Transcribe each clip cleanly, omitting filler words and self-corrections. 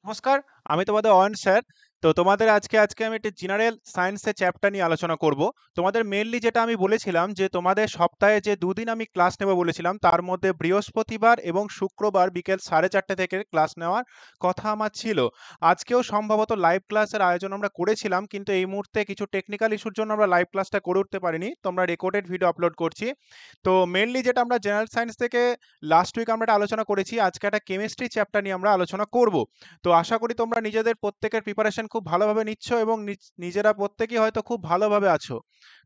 নমস্কার, আমি তোমাদের অয়ন স্যার। তো তোমাদের আজকে আমি একটা জেনারেল সায়েন্সের চ্যাপ্টার নিয়ে আলোচনা করব। তোমাদের মেইনলি যেটা আমি বলেছিলাম যে তোমাদের সপ্তাহে যে দুদিন আমি ক্লাস নেব বলেছিলাম, তার মধ্যে বৃহস্পতিবার এবং শুক্রবার বিকেল 4:30 থেকে ক্লাস নেওয়ার কথা আমার ছিল। আজকেও সম্ভবত লাইভ ক্লাসের আয়োজন আমরা করেছিলাম, কিন্তু এই মুহূর্তে কিছু টেকনিক্যাল ইস্যুর জন্য আমরা লাইভ ক্লাসটা করে উঠতে পারিনি। তো আমরা রেকর্ডেড ভিডিও আপলোড করছি। তো মেইনলি যেটা আমরা জেনারেল সায়েন্স থেকে লাস্ট উইক আমরা একটা আলোচনা করেছি, আজকে একটা কেমিস্ট্রি চ্যাপ্টার নিয়ে আমরা আলোচনা করব। তো আশা করি তোমরা নিজেদের প্রত্যেকের প্রিপারেশন খুব ভালোভাবে নিচ্ছ এবং নিজেরা প্রত্যেকেই হয়তো খুব ভালোভাবে আছো।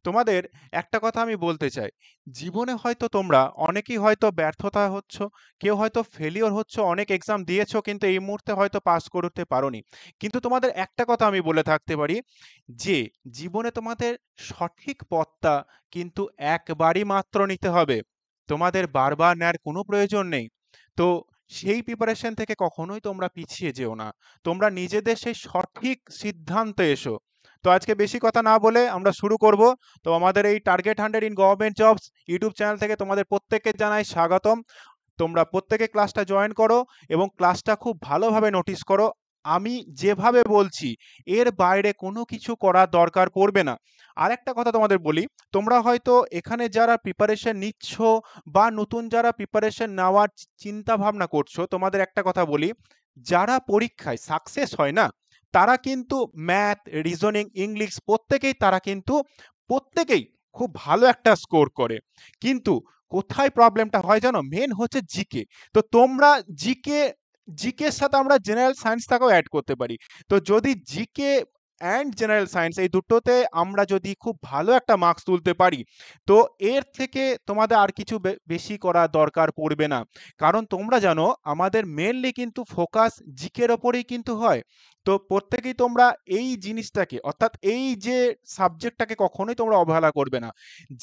তোমাদের একটা কথা আমি বলতে চাই, জীবনে হয়তো তোমরা অনেকেই হয়তো ব্যর্থতা হচ্ছ, কেউ হয়তো ফেলিওর হচ্ছ, অনেক এক্সাম দিয়েছো কিন্তু এই মুহূর্তে হয়তো পাস করতে পারোনি। কিন্তু তোমাদের একটা কথা আমি বলে থাকতে পারি যে জীবনে তোমাদের সঠিক পথটা কিন্তু একবারই মাত্র নিতে হবে, তোমাদের বারবার নেওয়ার কোনো প্রয়োজন নেই। তো সেই প্রিপারেশন থেকে কখনোই তোমরা পিছিয়ে যেও না, তোমরা নিজেদের সেই সঠিক সিদ্ধান্তে এসো। তো আজকে বেশি কথা না বলে আমরা শুরু করব। তো আমাদের এই target 100 in government jobs YouTube channel থেকে তোমাদের প্রত্যেককে জানাই স্বাগতম। তোমরা প্রত্যেকে ক্লাসটা জয়েন করো এবং ক্লাসটা খুব ভালোভাবে নোটিস করো। আমি যেভাবে বলছি এর বাইরে কোনো কিছু করার দরকার পড়বে না। আর একটা কথা তোমাদের বলি, তোমরা হয়তো এখানে যারা প্রিপারেশন নিচ্ছ বা নতুন যারা প্রিপারেশন নেওয়ার চিন্তা ভাবনা করছো, তোমাদের একটা কথা বলি, যারা পরীক্ষায় সাকসেস হয় না তারা কিন্তু ম্যাথ, রিজনিং, ইংলিশ প্রত্যেকেই খুব ভালো একটা স্কোর করে। কিন্তু কোথায় প্রবলেমটা হয় জানো? মেন হচ্ছে জিকে। তো তোমরা জিকে জিকের সাথে আমরা জেনারেল সায়েন্সটাকেও অ্যাড করতে পারি। তো যদি জিকে অ্যান্ড জেনারেল সায়েন্স এই দুটোতে আমরা যদি খুব ভালো একটা মার্কস তুলতে পারি, তো এর থেকে তোমাদের আর কিছু বেশি করার দরকার পড়বে না। কারণ তোমরা জানো আমাদের মেনলি কিন্তু ফোকাস জিকের ওপরেই কিন্তু হয়। তো প্রত্যেকেই তোমরা এই জিনিসটাকে, অর্থাৎ এই যে সাবজেক্টটাকে কখনোই তোমরা অবহেলা করবে না।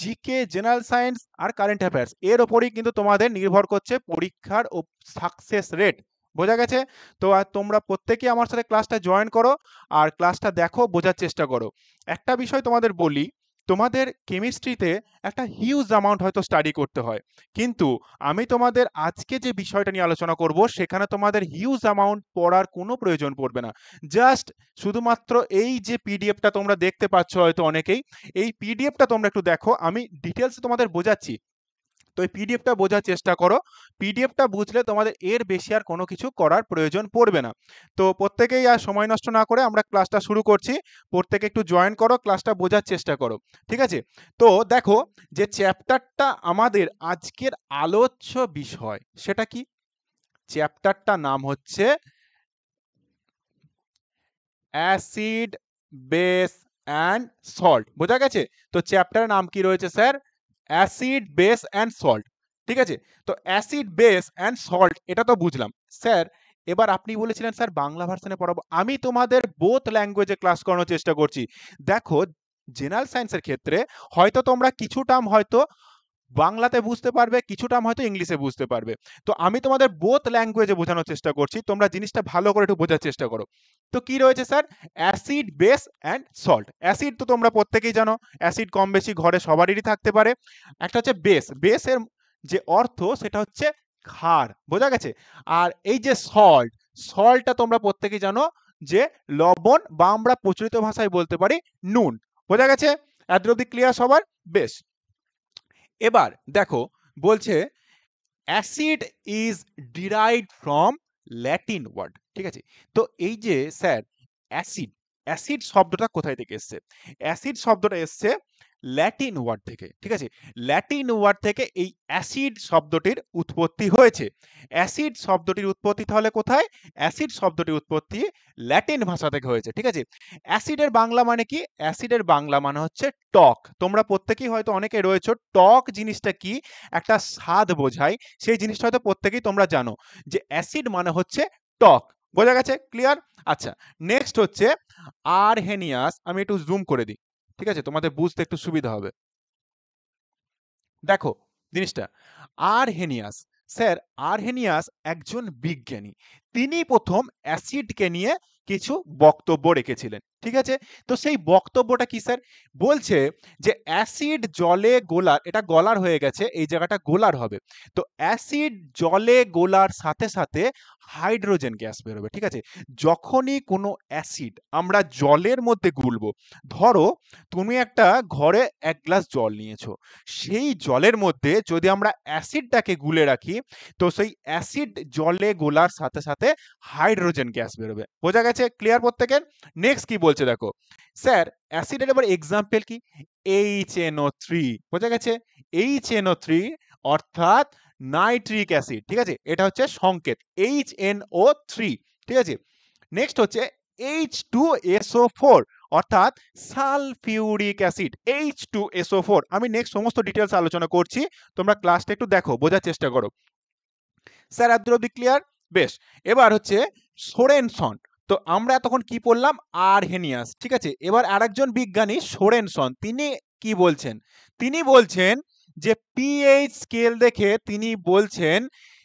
জিকে, জেনারেল সায়েন্স আর কারেন্ট অ্যাফেয়ার্স এর ওপরেই কিন্তু তোমাদের নির্ভর করছে পরীক্ষার ও সাকসেস রেট। বোঝা গেছে? তো আর তোমরা প্রত্যেকেই আমার সাথে ক্লাসটা জয়েন করো আর ক্লাসটা দেখো, বোঝার চেষ্টা করো। একটা বিষয় তোমাদের বলি, তোমাদের কেমিস্ট্রিতে একটা হিউজ অ্যামাউন্ট হয়তো স্টাডি করতে হয়, কিন্তু আমি তোমাদের আজকে যে বিষয়টা নিয়ে আলোচনা করব সেখানে তোমাদের হিউজ অ্যামাউন্ট পড়ার কোনো প্রয়োজন পড়বে না। জাস্ট শুধুমাত্র এই যে পিডিএফটা তোমরা দেখতে পাচ্ছ হয়তো অনেকেই, এই পিডিএফটা তোমরা একটু দেখো, আমি ডিটেলস তোমাদের বোঝাচ্ছি। তো এই পিডিএফটা বোঝার চেষ্টা করো। পিডিএফটা বুঝলে তোমাদের এর বেশি আর কোনো কিছু করার প্রয়োজন পড়বে না। তো প্রত্যেকেই আর সময় নষ্ট না করে আমরা ক্লাসটা শুরু করছি। প্রত্যেকে একটু জয়েন করো, ক্লাসটা বোঝার চেষ্টা করো। ঠিক আছে? তো দেখো, যে চ্যাপ্টারটা আমাদের আজকের আলোচ্য বিষয় সেটা কি? চ্যাপ্টারটা নাম হচ্ছে অ্যাসিড, বেস অ্যান্ড সল্ট। বোঝা গেছে? তো চ্যাপ্টারের নাম কি রয়েছে sir? Acid, base and salt. ঠিক আছে? তো অ্যাসিড, বেস অ্যান্ড সল্ট এটা তো বুঝলাম। স্যার, এবার আপনি বলেছিলেন স্যার বাংলা ভার্সনে পড়াবো। আমি তোমাদের বোথ ল্যাঙ্গুয়েজে ক্লাস করানোর চেষ্টা করছি। দেখো, জেনারেল সায়েন্সের ক্ষেত্রে হয়তো তোমরা কিছু টার্ম হয়তো বাংলাতে বুঝতে পারবে, কিছু টার্ম হয়তো ইংলিশে বুঝতে পারবে। তো আমি তোমাদের বোথ ল্যাঙ্গুয়েজে বোঝানোর চেষ্টা করছি, তোমরা জিনিসটা ভালো করে একটু বোঝার চেষ্টা করো। তো কি রয়েছে sir? Acid, base and salt. Acid তো তোমরা প্রত্যেকেই জানো, অ্যাসিড কম বেশি ঘরে সবারই থাকতে পারে। একটা হচ্ছে বেস, বেসের যে অর্থ সেটা হচ্ছে ক্ষার। বোঝা গেছে? আর এই যে সল্ট, সল্টটা তোমরা প্রত্যেকেই জানো যে লবণ, বা আমরা প্রচলিত ভাষায় বলতে পারি নুন। বোঝা গেছে? এত অব্দি ক্লিয়ার সবার? বেশ। এবার দেখো, বলছে acid is derived from Latin word. ঠিক আছে? তো এই যে স্যার অ্যাসিড, অ্যাসিড শব্দটা কোথায় থেকে এসছে? অ্যাসিড শব্দটা এসছে ল্যাটিন ওয়ার্ড থেকে। ঠিক আছে? ল্যাটিন ওয়ার্ড থেকে এই অ্যাসিড শব্দটির উৎপত্তি হয়েছে। অ্যাসিড শব্দটির উৎপত্তি তাহলে কোথায়? অ্যাসিড শব্দটির উৎপত্তি ল্যাটিন ভাষা থেকে হয়েছে। ঠিক আছে? অ্যাসিডের বাংলা মানে কি? অ্যাসিডের বাংলা মানে হচ্ছে টক। তোমরা প্রত্যেকেই হয়তো অনেকে রয়েছে, টক জিনিসটা কি একটা স্বাদ বোঝায়, সেই জিনিসটা হয়তো প্রত্যেকেই তোমরা জানো যে অ্যাসিড মানে হচ্ছে টক। বোঝা গেছে? ক্লিয়ার? আচ্ছা, নেক্সট হচ্ছে আরহেনিয়াস। আমি একটু জুম করে দিই, ঠিক আছে, তোমাদের বুঝতে একটু সুবিধা হবে। দেখো জিনিসটা, আরহেনিয়াস, স্যার আরহেনিয়াস একজন বিজ্ঞানী। তিনি প্রথম অ্যাসিডকে নিয়ে কিছু বক্তব্য রেখেছিলেন। ঠিক আছে? তো সেই বক্তব্যটা কি স্যার? বলছে যে অ্যাসিড জলে গোলার, এটা গলার হয়ে গেছে, এই জায়গাটা গোলার হবে। তো অ্যাসিড জলে গোলার সাথে সাথে হাইড্রোজেন গ্যাস বেরোবে। ঠিক আছে? যখনই কোনো অ্যাসিড আমরা জলের মধ্যে গুলবো, ধরো তুমি একটা ঘরে ১ গ্লাস জল নিয়েছো। সেই জলের মধ্যে যদি আমরা অ্যাসিডটাকে গুলে রাখি, তো সেই অ্যাসিড জলে গোলার সাথে সাথে হাইড্রোজেন গ্যাস বেরোবে। বোঝা গেছে? ক্লিয়ার প্রত্যেকের? নেক্সট কি বলছে দেখো। স্যার অ্যাসিডের এবার এক্সাম্পল কি? HNO3। বোঝা গেছে? HNO3 অর্থাৎ নাইট্রিক অ্যাসিড। ঠিক আছে? এটা হচ্ছে সংকেত HNO3। ঠিক আছে? নেক্সট হচ্ছে H2SO4 অর্থাৎ সালফিউরিক অ্যাসিড H2SO4। আমি নেক্সট সমস্ত ডিটেলস আলোচনা করছি, তোমরা ক্লাসটা একটু দেখো, বোঝার চেষ্টা করো। স্যার এত অবধি ক্লিয়ার? বেশ। এবার হচ্ছে সোরেনসন। তো আমরা তখন কি পড়লাম? আরহেনিয়াস। ঠিক আছে? এবার আরেকজন বিজ্ঞানী সোরেনসন, তিনি কি বলছেন? তিনি বলছেন যে পিএইচ স্কেল দেখে তিনি বলছেন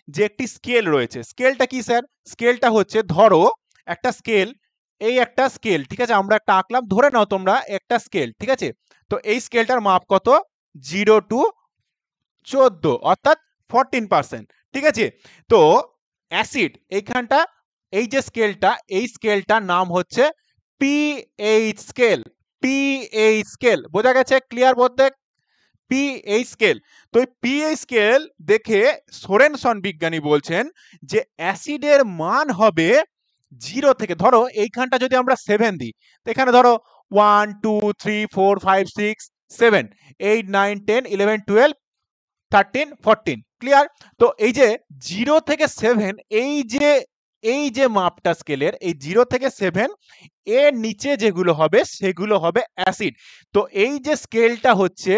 যে একটি স্কেল রয়েছে। স্কেলটা কি স্যার? স্কেলটা হচ্ছে ধরো একটা স্কেল, এই একটা স্কেল। ঠিক আছে? আমরা একটা আঁকলাম, ধরে নাও তোমরা একটা স্কেল। ঠিক আছে? তো এই স্কেলটার মাপ কত? 0 টু 14 অর্থাৎ 14%। ঠিক আছে? তো অ্যাসিড এইখানটা, এই যে স্কেলটা, এই স্কেলটার নাম হচ্ছে পিএইচ স্কেল। পিএইচ স্কেল বোঝা গেছে? ক্লিয়ার বলতে? PH scale. তো এই পিএইচ স্কেল দেখে সোরেনসন বিজ্ঞানী বলছেন যে অ্যাসিডের মান হবে 0 থেকে, ধরো এইখানটা যদি আমরা 7 দিই, তো এখানে ধরো 1 2 3 4 5 6 7 8 9 10 11 12 13 14। ক্লিয়ার? তো এই যে 0 থেকে 7, এই যে মাপটা স্কেলের, এই 0 থেকে 7 এর নিচে যেগুলো হবে সেগুলো হবে অ্যাসিড। তো এই যে স্কেলটা হচ্ছে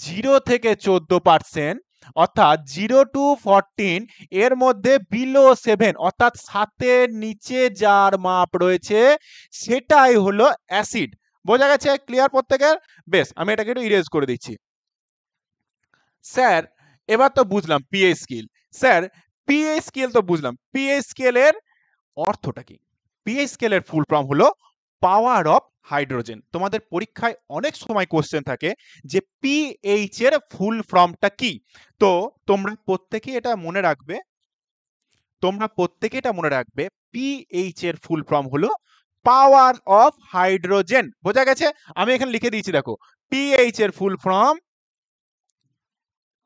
0 থেকে 14%, অর্থাৎ 0 টু 14, এর মধ্যে বিলো 7 অর্থাৎ 7 নিচে যার মাপ রয়েছে সেটাই হলো অ্যাসিড। বোঝা গেছে? ক্লিয়ার প্রত্যেকের? বেশ, আমি এটাকে একটু ইরেজ করে দিচ্ছি। স্যার এবার তো বুঝলাম pH scale. Sir pH scale তো বুঝলাম, পিএইচ স্কেলের অর্থটা কি? পিএইচ স্কেলের ফুল ফর্ম হলো পাওয়ার অফ হাইড্রোজেন। তোমাদের পরীক্ষায় অনেক সময় কোশ্চেন থাকে যে পিএইচ এর ফুল ফর্মটা কি? তো তোমরা প্রত্যেকেই এটা মনে রাখবে, পিএইচ এর ফুল ফর্ম হলো পাওয়ার অফ হাইড্রোজেন। বোঝা গেছে? আমি এখানে লিখে দিয়েছি দেখো, পিএইচ এর full form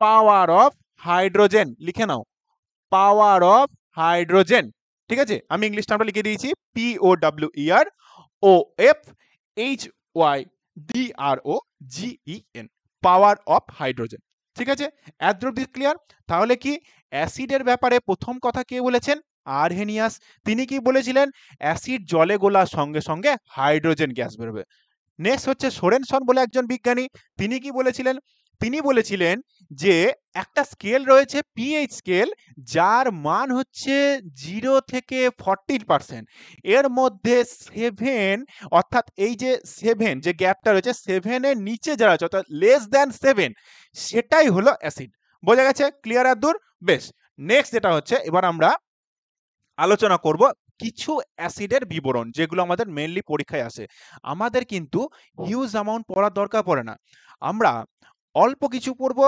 power of hydrogen. লিখে নাও, পাওয়ার অফ হাইড্রোজেন। ঠিক আছে? আমি ইংলিশ টার্মটা লিখে দিয়েছি, POWER OFHYDROGEN, power of hydrogen. ঠিক আছে? অ্যাড্রোবি ক্লিয়ার? তাহলে কি অ্যাসিডের ব্যাপারে প্রথম কথা কে বলেছেন? আরহেনিয়াস। তিনি কি বলেছিলেন? অ্যাসিড জলে গোলার সঙ্গে সঙ্গে হাইড্রোজেন গ্যাস বেরোবে। নেক্সট হচ্ছে সোরেনসন বলে একজন বিজ্ঞানী, তিনি কি বলেছিলেন? তিনি বলেছিলেন যে একটা স্কেল রয়েছে পিএইচ স্কেল, যার মান হচ্ছে 0 থেকে 14%, এর মধ্যে 7 অর্থাৎ এই যে 7 যে গ্যাপটা রয়েছে 7 এর নিচে যারা আছে অর্থাৎ লেস দ্যান 7, সেটাই হলো অ্যাসিড। বোঝা গেছে? ক্লিয়ার আর দূর? বেশ। নেক্সট যেটা হচ্ছে, এবার আমরা আলোচনা করব কিছু অ্যাসিডের বিবরণ, যেগুলো আমাদের মেইনলি পরীক্ষায় আসে। আমাদের কিন্তু হিউজ অ্যামাউন্ট পড়ার দরকার পড়ে না, আমরা অল্প কিছু পড়ব,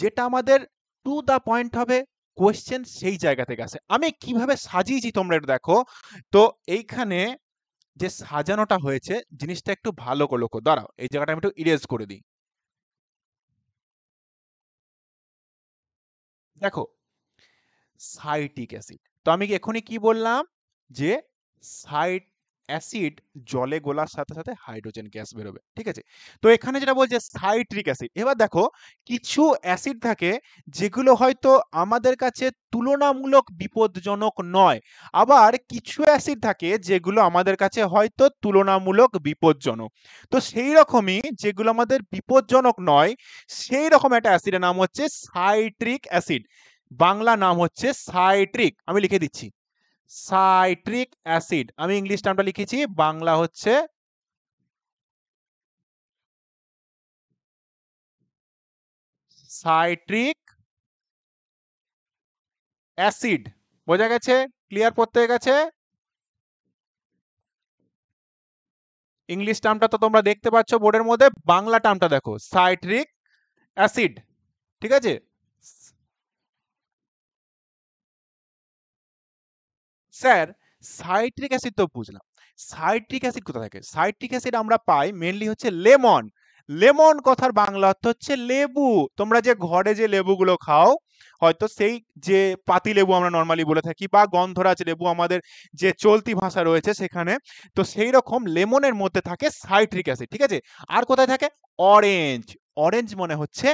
যেটা আমাদের টু দা পয়েন্ট হবে, কোয়েশ্চেন সেই জায়গা থেকে আসে। আমি কিভাবে সাজিয়েছি তোমরা একটু দেখো। তো এইখানে যে সাজানোটা হয়েছে, জিনিসটা একটু ভালো করে লক্ষ্য, দাঁড়াও এই জায়গাটা আমি একটু ইরেজ করে দিই। দেখো, সাইট্রিক অ্যাসিড, তো আমি এখনই কি বললাম যে অ্যাসিড জলে গোলার সাথে সাথে হাইড্রোজেন গ্যাস বেরোবে। ঠিক আছে? তো এখানে যেটা বলছে সাইট্রিক অ্যাসিড, এবার দেখো কিছু অ্যাসিড থাকে যেগুলো হয়তো আমাদের কাছে তুলনামূলক বিপদজনক নয়, আবার কিছু অ্যাসিড থাকে যেগুলো আমাদের কাছে হয়তো তুলনামূলক বিপজ্জনক। তো সেই রকমই যেগুলো আমাদের বিপজ্জনক নয়, সেই রকম একটা অ্যাসিডের নাম হচ্ছে সাইট্রিক অ্যাসিড। বাংলা নাম হচ্ছে সাইট্রিক, আমি লিখে দিচ্ছি সাইট্রিক অ্যাসিড। আমি ইংলিশ নামটা লিখেছি, বাংলা হচ্ছে সাইট্রিক অ্যাসিড। বোঝা গেছে? ক্লিয়ার প্রত্যেকের কাছে? ইংলিশ টার্মটা তো তোমরা দেখতে পাচ্ছ বোর্ডের মধ্যে, বাংলা টার্মটা দেখো সাইট্রিক অ্যাসিড। ঠিক আছে, স্যার সাইট্রিক অ্যাসিড তো বুঝলাম, সাইট্রিক অ্যাসিড কোথা থেকে? সাইট্রিক অ্যাসিড আমরা পাই মেনলি হচ্ছে লেমন। লেমন কথার বাংলা অর্থ হচ্ছে লেবু। তোমরা যে ঘরে যে লেবুগুলো খাও, হয়তো সেই যে পাতি লেবু আমরা নর্মালি বলে থাকি, বা গন্ধরাজ লেবু আমাদের যে চলতি ভাষা রয়েছে সেখানে, তো সেই রকম লেমনের মধ্যে থাকে সাইট্রিক অ্যাসিড। ঠিক আছে, আর কোথায় থাকে? অরেঞ্জ। অরেঞ্জ মনে হচ্ছে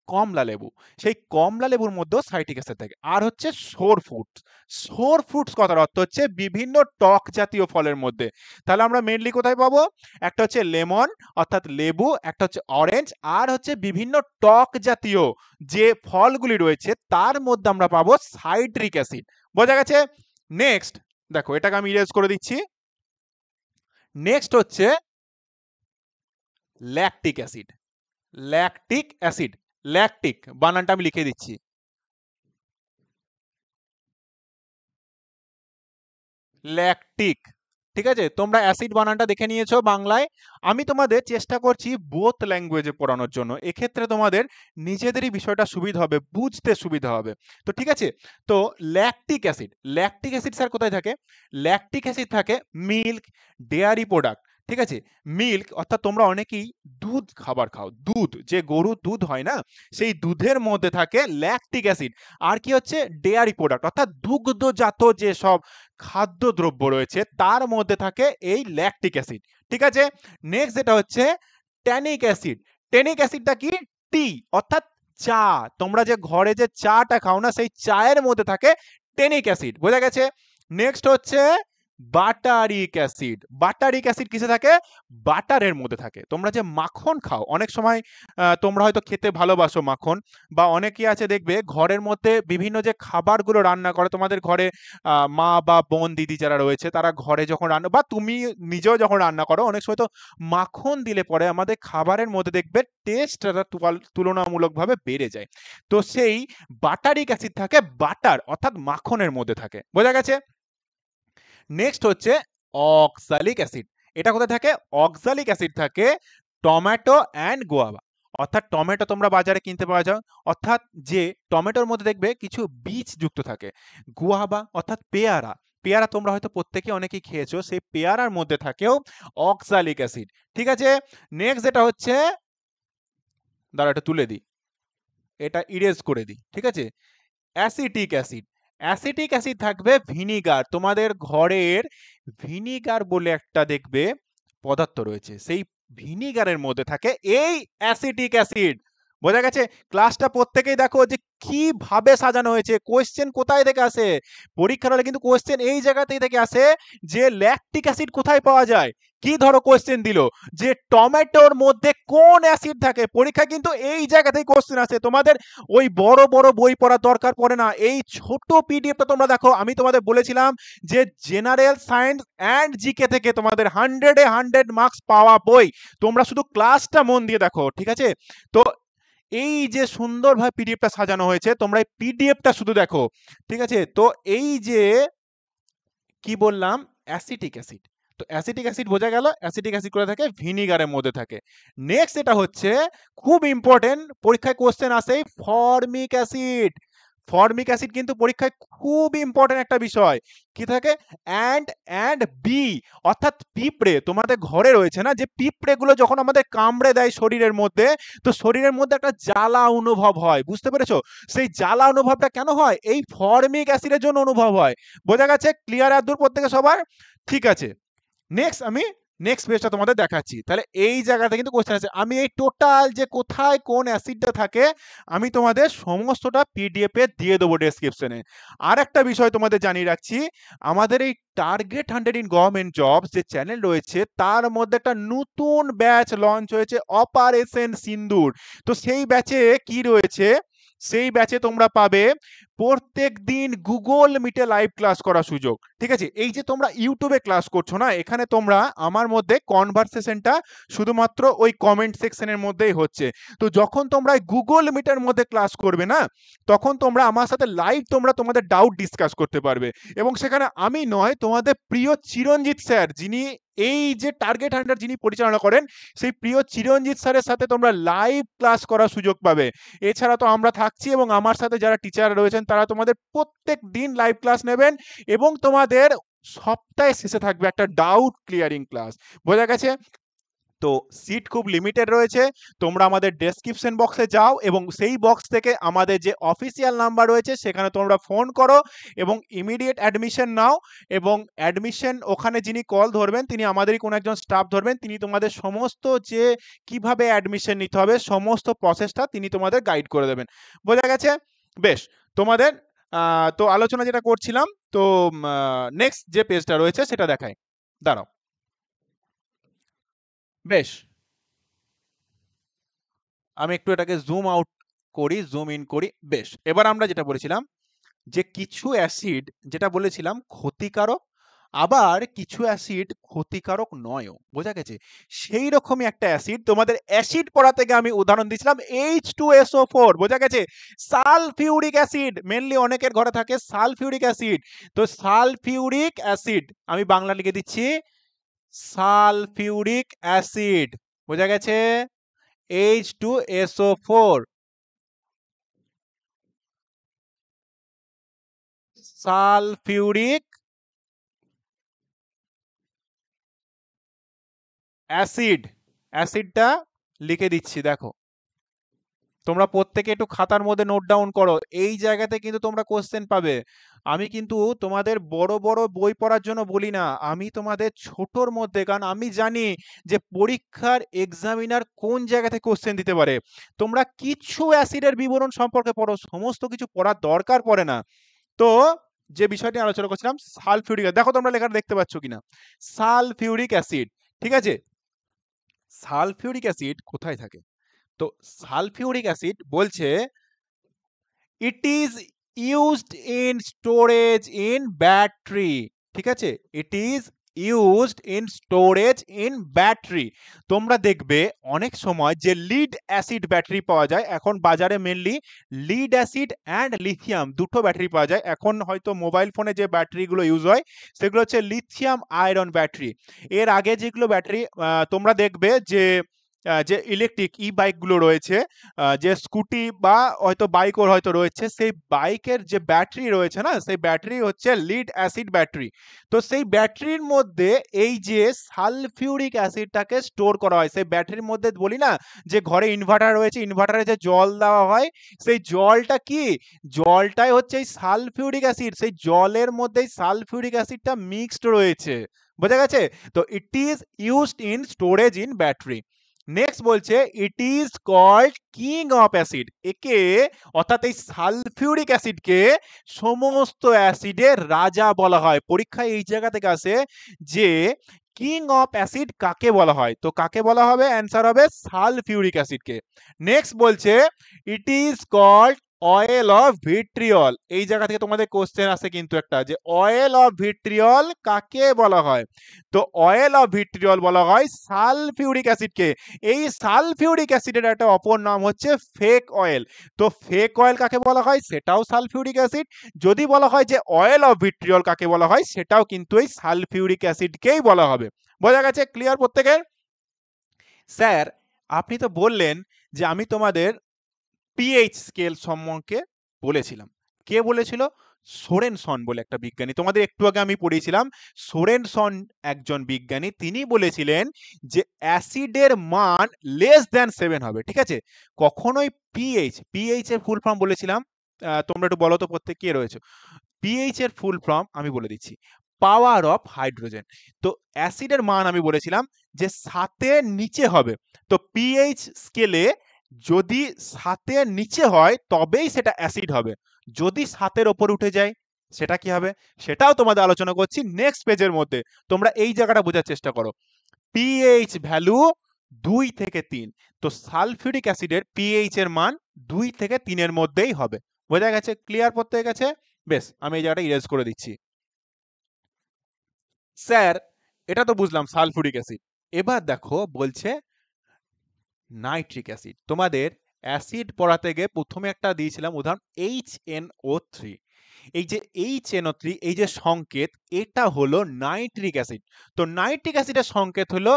কমলা লেবু, সেই কমলা লেবুর মধ্যেও সাইট্রিক অ্যাসিড থাকে। আর হচ্ছে সোর ফ্রুটস। সোর ফ্রুটস কথার অর্থ হচ্ছে বিভিন্ন টক জাতীয় ফলের মধ্যে। তাহলে আমরা মেনলি কোথায় পাবো? একটা হচ্ছে লেমন অর্থাৎ লেবু, একটা হচ্ছে অরেঞ্জ, আর হচ্ছে বিভিন্ন টক জাতীয় যে ফলগুলি রয়েছে তার মধ্যে আমরা পাবো সাইট্রিক অ্যাসিড। বোঝা গেছে? নেক্সট দেখো, এটাকে আমি ইরেজ করে দিচ্ছি। নেক্সট হচ্ছে lactic acid. Lactic acid, lactic বানানটা আমি লিখে দিচ্ছি, ল্যাকটিক। ঠিক আছে, তোমরা অ্যাসিড বানানটা দেখে নিয়েছো বাংলায়। আমি তোমাদের চেষ্টা করছি বোথ ল্যাঙ্গুয়েজে পড়ানোর জন্য, এক্ষেত্রে তোমাদের নিজেদেরই বিষয়টা সুবিধা হবে, বুঝতে সুবিধা হবে। তো ঠিক আছে, তো lactic acid, lactic acid sir কোথায় থাকে? ল্যাকটিক অ্যাসিড থাকে মিল্ক, ডেয়ারি প্রোডাক্ট। ঠিক আছে, মিল্ক অর্থাৎ তোমরা অনেকেই দুধ খাবার খাও, দুধ যে গরুর দুধ হয় না, সেই দুধের মধ্যে থাকে ল্যাকটিক অ্যাসিড। আর কি হচ্ছে? ডেয়ারি প্রোডাক্ট অর্থাৎ দুগ্ধজাত যে সব খাদ্যদ্রব্য রয়েছে তার মধ্যে থাকে এই ল্যাকটিক অ্যাসিড। ঠিক আছে, নেক্সট যেটা হচ্ছে ট্যানিক অ্যাসিড। ট্যানিক অ্যাসিডটা কি? টি অর্থাৎ চা। তোমরা যে ঘরে যে চাটা খাও না, সেই চায়ের মধ্যে থাকে ট্যানিক অ্যাসিড। বোঝা গেছে? নেক্সট হচ্ছে বাটারিক অ্যাসিড। বাটারিক অ্যাসিড কিসে থাকে? বাটারের মধ্যে থাকে। তোমরা যে মাখন খাও অনেক সময়, তোমরা হয়তো খেতে ভালোবাসো মাখন, বা অনেকেই আছে দেখবে ঘরের মধ্যে বিভিন্ন যে খাবারগুলো রান্না করে তোমাদের ঘরে, মা বা বোন দিদি যারা রয়েছে তারা ঘরে যখন রান্না, বা তুমি নিজেও যখন রান্না করো, অনেক সময় তো মাখন দিলে পরে আমাদের খাবারের মধ্যে দেখবে টেস্টটা তুলনামূলকভাবে বেড়ে যায়। তো সেই বাটারিক অ্যাসিড থাকে বাটার অর্থাৎ মাখনের মধ্যে থাকে। বোঝা গেছে? নেক্সট হচ্ছে অক্সালিক অ্যাসিড। এটা কোথায় থাকে? অক্সালিক অ্যাসিড থাকে টমেটো অ্যান্ড গোয়াভা। অর্থাৎ টমেটো তোমরা বাজারে কিনতে পাওয়া যাও, অর্থাৎ যে টমেটোর মধ্যে দেখবে কিছু বীজ যুক্ত থাকে। গুয়াভা অর্থাৎ পেয়ারা, পেয়ারা তোমরা হয়তো প্রত্যেকে অনেকেই খেয়েছো, সেই পেয়ারার মধ্যে থাকেও অক্সালিক অ্যাসিড। ঠিক আছে, নেক্সট যেটা হচ্ছে, দাঁড়া এটা তুলে দিই, এটা ইরেজ করে দিই। ঠিক আছে, অ্যাসিটিক অ্যাসিড। অ্যাসিটিক অ্যাসিড থাকবে ভিনিগার। তোমাদের ঘরের ভিনিগার বলে একটা দেখবে পদার্থ রয়েছে, সেই ভিনিগারের মধ্যে থাকে এই অ্যাসিটিক অ্যাসিড। বোঝা গেছে? ক্লাসটা প্রত্যেকেই দেখো যে কিভাবে সাজানো হয়েছে, কোয়েশ্চেন কোথায় থেকে আসে পরীক্ষার হলে, কিন্তু কোয়েশ্চেন এই জায়গাতেই থেকে আসে যে ল্যাকটিক অ্যাসিড কোথায় পাওয়া যায়। কি ধরো কোয়েশ্চেন দিল যে টমেটোর মধ্যে কোন অ্যাসিড থাকে, পরীক্ষা কিন্তু এই জায়গাতেই কোয়েশ্চেন আসে। তোমাদের ওই বড় বড় বই পড়ার দরকার পড়ে না, এই ছোট পিডিএফটা তোমরা দেখো। আমি তোমাদের বলেছিলাম যে জেনারেল সায়েন্স অ্যান্ড জিকে থেকে তোমাদের 100-এ 100 মার্কস পাওয়া বই, তোমরা শুধু ক্লাসটা মন দিয়ে দেখো। ঠিক আছে, তো এই যে সুন্দরভাবে পিডিএফটা সাজানো হয়েছে, তোমরা এই পিডিএফটা শুধু দেখো। ঠিক আছে, তো এই যে কি বললাম, অ্যাসিটিক অ্যাসিড। তো অ্যাসিটিক অ্যাসিড বোঝা গেল, অ্যাসিটিক অ্যাসিড করে থাকে ভিনিগারের মধ্যে থাকে। নেক্সট এটা হচ্ছে খুব ইম্পর্টেন্ট, পরীক্ষায় কোশ্চেন আসে ফর্মিক অ্যাসিড। ফর্মিক অ্যাসিড কিন্তু পরীক্ষায় খুব ইম্পর্টেন্ট একটা বিষয়। কি থাকে? অ্যান্ড বি অর্থাৎ পিঁপড়ে তোমাদের ঘরে রয়েছে না, যে পিঁপড়েগুলো যখন আমাদের কামড়ে দেয় শরীরের মধ্যে, তো শরীরের মধ্যে একটা জ্বালা অনুভব হয়। বুঝতে পেরেছো? সেই জ্বালা অনুভবটা কেন হয়? এই ফর্মিক অ্যাসিডের জন্য অনুভব হয়। বোঝা গেছে? ক্লিয়ার আর দূর প্রত্যেকে সবার? ঠিক আছে, নেক্সট আমি নেক্সট পেজটা তোমাদের দেখাচ্ছি। তাহলে এই জায়গাতে কিন্তু কোশ্চেন আছে। আমি এই টোটাল যে কোথায় কোন অ্যাসিডটা থাকে আমি তোমাদের সমস্তটা পিডিএফ এ দিয়ে দেবো ডেসক্রিপশনে। আর একটা বিষয় তোমাদের জানিয়ে রাখছি, আমাদের এই টার্গেট 100 ইন গভর্নমেন্ট জবস যে চ্যানেল রয়েছে তার মধ্যে একটা নতুন ব্যাচ লঞ্চ হয়েছে, অপারেশন সিন্দুর। তো সেই ব্যাচে কি রয়েছে, সেই ব্যাচে তোমরা পাবে প্রত্যেক দিন গুগল মিটে লাইভ ক্লাস করার সুযোগ। ঠিক আছে, এই যে তোমরা ইউটিউবে ক্লাস করছো না, এখানে তোমরা আমার মধ্যে কনভারসেশনটা শুধুমাত্র ওই কমেন্ট সেকশনের মধ্যেই হচ্ছে। তো যখন তোমরা গুগল মিটের মধ্যে ক্লাস করবে না, তখন তোমরা আমার সাথে লাইভ তোমরা তোমাদের ডাউট ডিসকাস করতে পারবে, এবং সেখানে আমি নয়, তোমাদের প্রিয় চিরঞ্জিত স্যার, যিনি এই যে টার্গেট হান্টার যিনি পরিচালনা করেন, সেই প্রিয় চিরঞ্জিত স্যারের সাথে তোমরা লাইভ ক্লাস করার সুযোগ পাবে। এছাড়া তো আমরা থাকছি, এবং আমার সাথে যারা টিচার রয়েছেন তারা তোমাদের প্রত্যেক দিন লাইভ ক্লাস নেবেন, এবং তোমাদের সপ্তাহে শেষে থাকবে একটা ডাউট ক্লিয়ারিং ক্লাস। বোঝা গেছে? তো সিট খুব লিমিটেড রয়েছে। তোমরা আমাদের ডেসক্রিপশন বক্সে যাও, এবং সেই বক্স থেকে আমাদের যে অফিসিয়াল নাম্বার রয়েছে সেখানে তোমরা ফোন করো এবং ইমিডিয়েট অ্যাডমিশন নাও। এবং অ্যাডমিশন ওখানে যিনি কল ধরবেন তিনি আমাদেরই কোনো একজন স্টাফ ধরবেন, তিনি তোমাদের সমস্ত যে কিভাবে অ্যাডমিশন নিতে হবে সমস্ত প্রসেসটা তিনি তোমাদের গাইড করে দেবেন। বোঝা গেছে? বেশ, তোমাদের তো আলোচনা যেটা করছিলাম, তো নেক্সট যে পেজটা রয়েছে সেটা দেখাই, দাঁড়াও। বেশ, আমি একটু এটাকে জুম আউট করি, জুম ইন করি। বেশ, এবার আমরা যেটা বলেছিলাম যে কিছু অ্যাসিড যেটা বলেছিলাম ক্ষতিকারক, আবার কিছু অ্যাসিড ক্ষতিকারক নয়ও। বোঝা গেছে? সেই রকমই একটা অ্যাসিড তোমাদের অ্যাসিড পড়া থেকে আমি উদাহরণ দিয়েছিলাম H2SO4। বোঝা গেছে? সালফিউরিক অ্যাসিড মেনলি অনেকের ঘরে থাকে সালফিউরিক অ্যাসিড। তো সালফিউরিক অ্যাসিড আমি বাংলা লিখে দিচ্ছি, সালফিউরিক অ্যাসিড। বোঝা গেছে? H2SO4, sulphuric acid. অ্যাসিডটা লিখে দিচ্ছি, দেখো তোমরা প্রত্যেকে একটু খাতার মধ্যে নোট ডাউন করো, এই জায়গাতে কিন্তু তোমরা কোশ্চেন পাবে। আমি কিন্তু তোমাদের বড় বড় বই পড়ার জন্য বলি না, আমি তোমাদের ছোটর মধ্যে, কারণ আমি জানি যে পরীক্ষার এক্সামিনার কোন জায়গা থেকে কোশ্চেন দিতে পারে। তোমরা কিছু অ্যাসিডের বিবরণ সম্পর্কে পড়ো, সমস্ত কিছু পড়ার দরকার পড়ে না। তো যে বিষয়টি আলোচনা করছিলাম সালফিউরিক, দেখো তোমরা লেখাটা দেখতে পাচ্ছ কিনা, সালফিউরিক অ্যাসিড। ঠিক আছে, সালফিউরিক অ্যাসিড কোথায় থাকে? তো সালফিউরিক অ্যাসিড বলছে it is used in storage in battery. ঠিক আছে, ইট is used in storage in battery. তোমরা দেখবে অনেক সময় যে লিড অ্যাসিড ব্যাটারি পাওয়া যায়, এখন বাজারে mainly lead acid and lithium দুটো ব্যাটারি পাওয়া যায়। এখন হয়তো মোবাইল ফোনে যে ব্যাটারিগুলো ইউজ হয় সেগুলো হচ্ছে লিথিয়াম আয়রন ব্যাটারি। এর আগে যেগুলো ব্যাটারি তোমরা দেখবে যে ইলেকট্রিক ই বাইকগুলো রয়েছে, যে স্কুটি বা হয়তো বাইকও হয়তো রয়েছে, সেই বাইকের যে ব্যাটারি রয়েছে না, সেই ব্যাটারি হচ্ছে লিড অ্যাসিড ব্যাটারি। তো সেই ব্যাটারির মধ্যে এই যে সালফিউরিক অ্যাসিডটাকে স্টোর করা হয়। সেই ব্যাটারির মধ্যে বলি না যে ঘরে ইনভার্টার রয়েছে, ইনভার্টারে যে জল দেওয়া হয়, সেই জলটা কি, জলটাই হচ্ছে এই সালফিউরিক অ্যাসিড। সেই জলের মধ্যেই সালফিউরিক অ্যাসিডটা মিক্সড রয়েছে। বোঝা গেছে? তো it is used in storage in battery. Next বলছে it is called king of acid. একে অর্থাৎ এই সালফিউরিক অ্যাসিডকে সমস্ত অ্যাসিডের রাজা বলা হয়। পরীক্ষায় এই জায়গা থেকে আসে যে কিং অফ অ্যাসিড কাকে বলা হয়, তো কাকে বলা হবে? অ্যান্সার হবে সালফিউরিক অ্যাসিডকে। নেক্সট বলছে it is called oil of vitriol. এই জায়গা থেকে তোমাদের কোশ্চেন আসে কিন্তু একটা, যে অয়েল অফ ভিট্রিয়ল কাকে বলা হয়? তো অয়েল অফ ভিট্রিয়ল বলা হয় সালফিউরিক অ্যাসিডকে। এই সালফিউরিক অ্যাসিডের একটা অপর নাম হচ্ছে ফেক অয়েল। তো ফেক অয়েল কাকে বলা হয়? সেটাও সালফিউরিক অ্যাসিড। যদি বলা হয় যে অয়েল অফ ভিট্রিয়ল কাকে বলা হয়, সেটাও কিন্তু এই সালফিউরিক অ্যাসিডকেই বলা হবে। বোঝা গেছে? ক্লিয়ার প্রত্যেকের? স্যার, আপনি তো বললেন যে আমি তোমাদের পিএইচ স্কেল সম্পর্কে বলেছিলাম। কে বলেছিল? সোরেনসন বলে একটা বিজ্ঞানী, তোমাদের একটু আগে আমি পড়িয়েছিলাম। সোরেনসন একজন বিজ্ঞানী, তিনি বলেছিলেন যে অ্যাসিডের মান লেস দ্যান 7 হবে। ঠিক আছে, কখনোই পিএইচ এর ফুল ফর্ম বলেছিলাম, তোমরা একটু বলো তো প্রত্যেক কে রয়েছে। পিএইচ এর ফুল ফর্ম আমি বলে দিচ্ছি, পাওয়ার অফ হাইড্রোজেন। তো অ্যাসিডের মান আমি বলেছিলাম যে 7 নিচে হবে। তো পিএইচ স্কেলে যদি 7 নিচে হয় তবেই সেটা অ্যাসিড হবে, যদি 7 ওপর উঠে যায় সেটা কি হবে? সেটাও তোমাদের আলোচনা করছি নেক্সট পেজের মধ্যে। তোমরা এই জায়গাটা বোঝার চেষ্টা করো। পিএইচ ভ্যালু 2 থেকে 3। তো সালফিউরিক অ্যাসিডের পিএইচ এর মান 2 থেকে 3 এর মধ্যেই হবে। বোঝা গেছে? ক্লিয়ার প্রত্যেকের কাছে? বেশ, আমি এই জায়গাটা ইরেজ করে দিচ্ছি। স্যার, এটা তো বুঝলাম সালফিউরিক অ্যাসিড। এবার দেখো বলছে নাইট্রিক অ্যাসিড। তোমাদের অ্যাসিড পড়াতে গিয়ে প্রথমে একটা দিয়েছিলাম উদাহরণ HNO3। এই যে HNO3, এই যে সংকেত, এটা হলো নাইট্রিক অ্যাসিড। তো নাইট্রিক অ্যাসিডের সংকেত হলো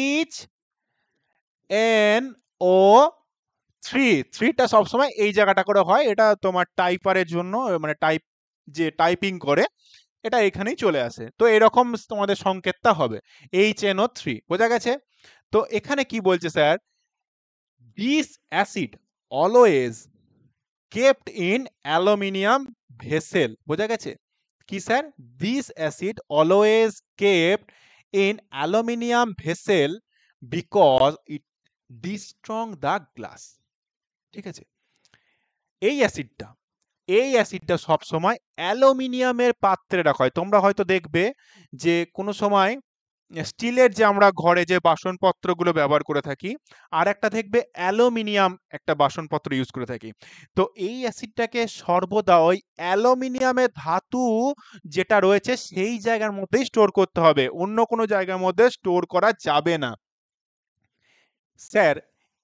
HNO3। 3টা সবসময় এই জায়গাটা করে হয়, এটা তোমার টাইপারের জন্য, মানে টাইপ যে টাইপিং করে এটা এখানেই চলে আসে। তো এরকম তোমাদের সংকেতটা হবে HNO3। বোঝা গেছে? তো এখানে কি বলছে sir, this acid always kept in aluminium vessel. বোঝা গেছে? কি sir? This acid always kept in aluminium vessel because it destroying the glass. ঠিক আছে? এই অ্যাসিডটা সব সময় অ্যালুমিনিয়ামের পাত্রে রাখা হয়। তোমরা হয়তো দেখবে যে কোনো সময় স্টিলের যে আমরা ঘরে যে বাসনপত্রগুলো ব্যবহার করে থাকি, আর একটা দেখবে অ্যালুমিনিয়াম একটা বাসনপত্র ইউজ করে থাকি। তো এই অ্যাসিডটাকে সর্বদা ওই অ্যালুমিনিয়ামের ধাতু যেটা রয়েছে সেই জায়গার মধ্যেই স্টোর করতে হবে, অন্য কোনো জায়গার মধ্যে স্টোর করা যাবে না। স্যার,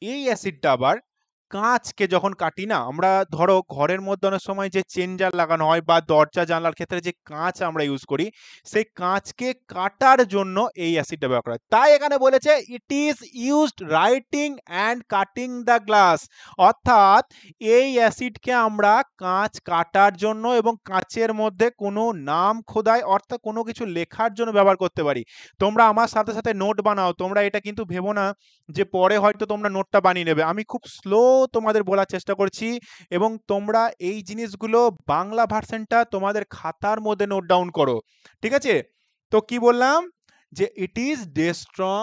এই অ্যাসিডটা আবার কাঁচকে যখন কাটি না আমরা, ধরো ঘরের মধ্যে অনেক সময় যে চেনজার লাগানো হয় বা দরজা জানলার ক্ষেত্রে যে কাঁচ আমরা ইউজ করি, সেই কাঁচকে কাটার জন্য এই অ্যাসিডটা ব্যবহার করা হয়। তাই এখানে বলেছে ইট is used writing and cutting the glass. অর্থাৎ এই অ্যাসিডকে আমরা কাঁচ কাটার জন্য এবং কাঁচের মধ্যে কোনো নাম খোদাই অর্থাৎ কোনো কিছু লেখার জন্য ব্যবহার করতে পারি। তোমরা আমার সাথে সাথে নোট বানাও, তোমরা এটা কিন্তু ভেবো না যে পরে হয়তো তোমরা নোটটা বানিয়ে নেবে। আমি খুব স্লো তোমাদের বলার চেষ্টা করছি, এবং তোমরা এই জিনিসগুলো বাংলা ভার্সনটা তোমাদের খাতার মধ্যে নোট ডাউন করো। ঠিক আছে? তো কি বললাম, যে ইট ইজ ডিস্ট্রং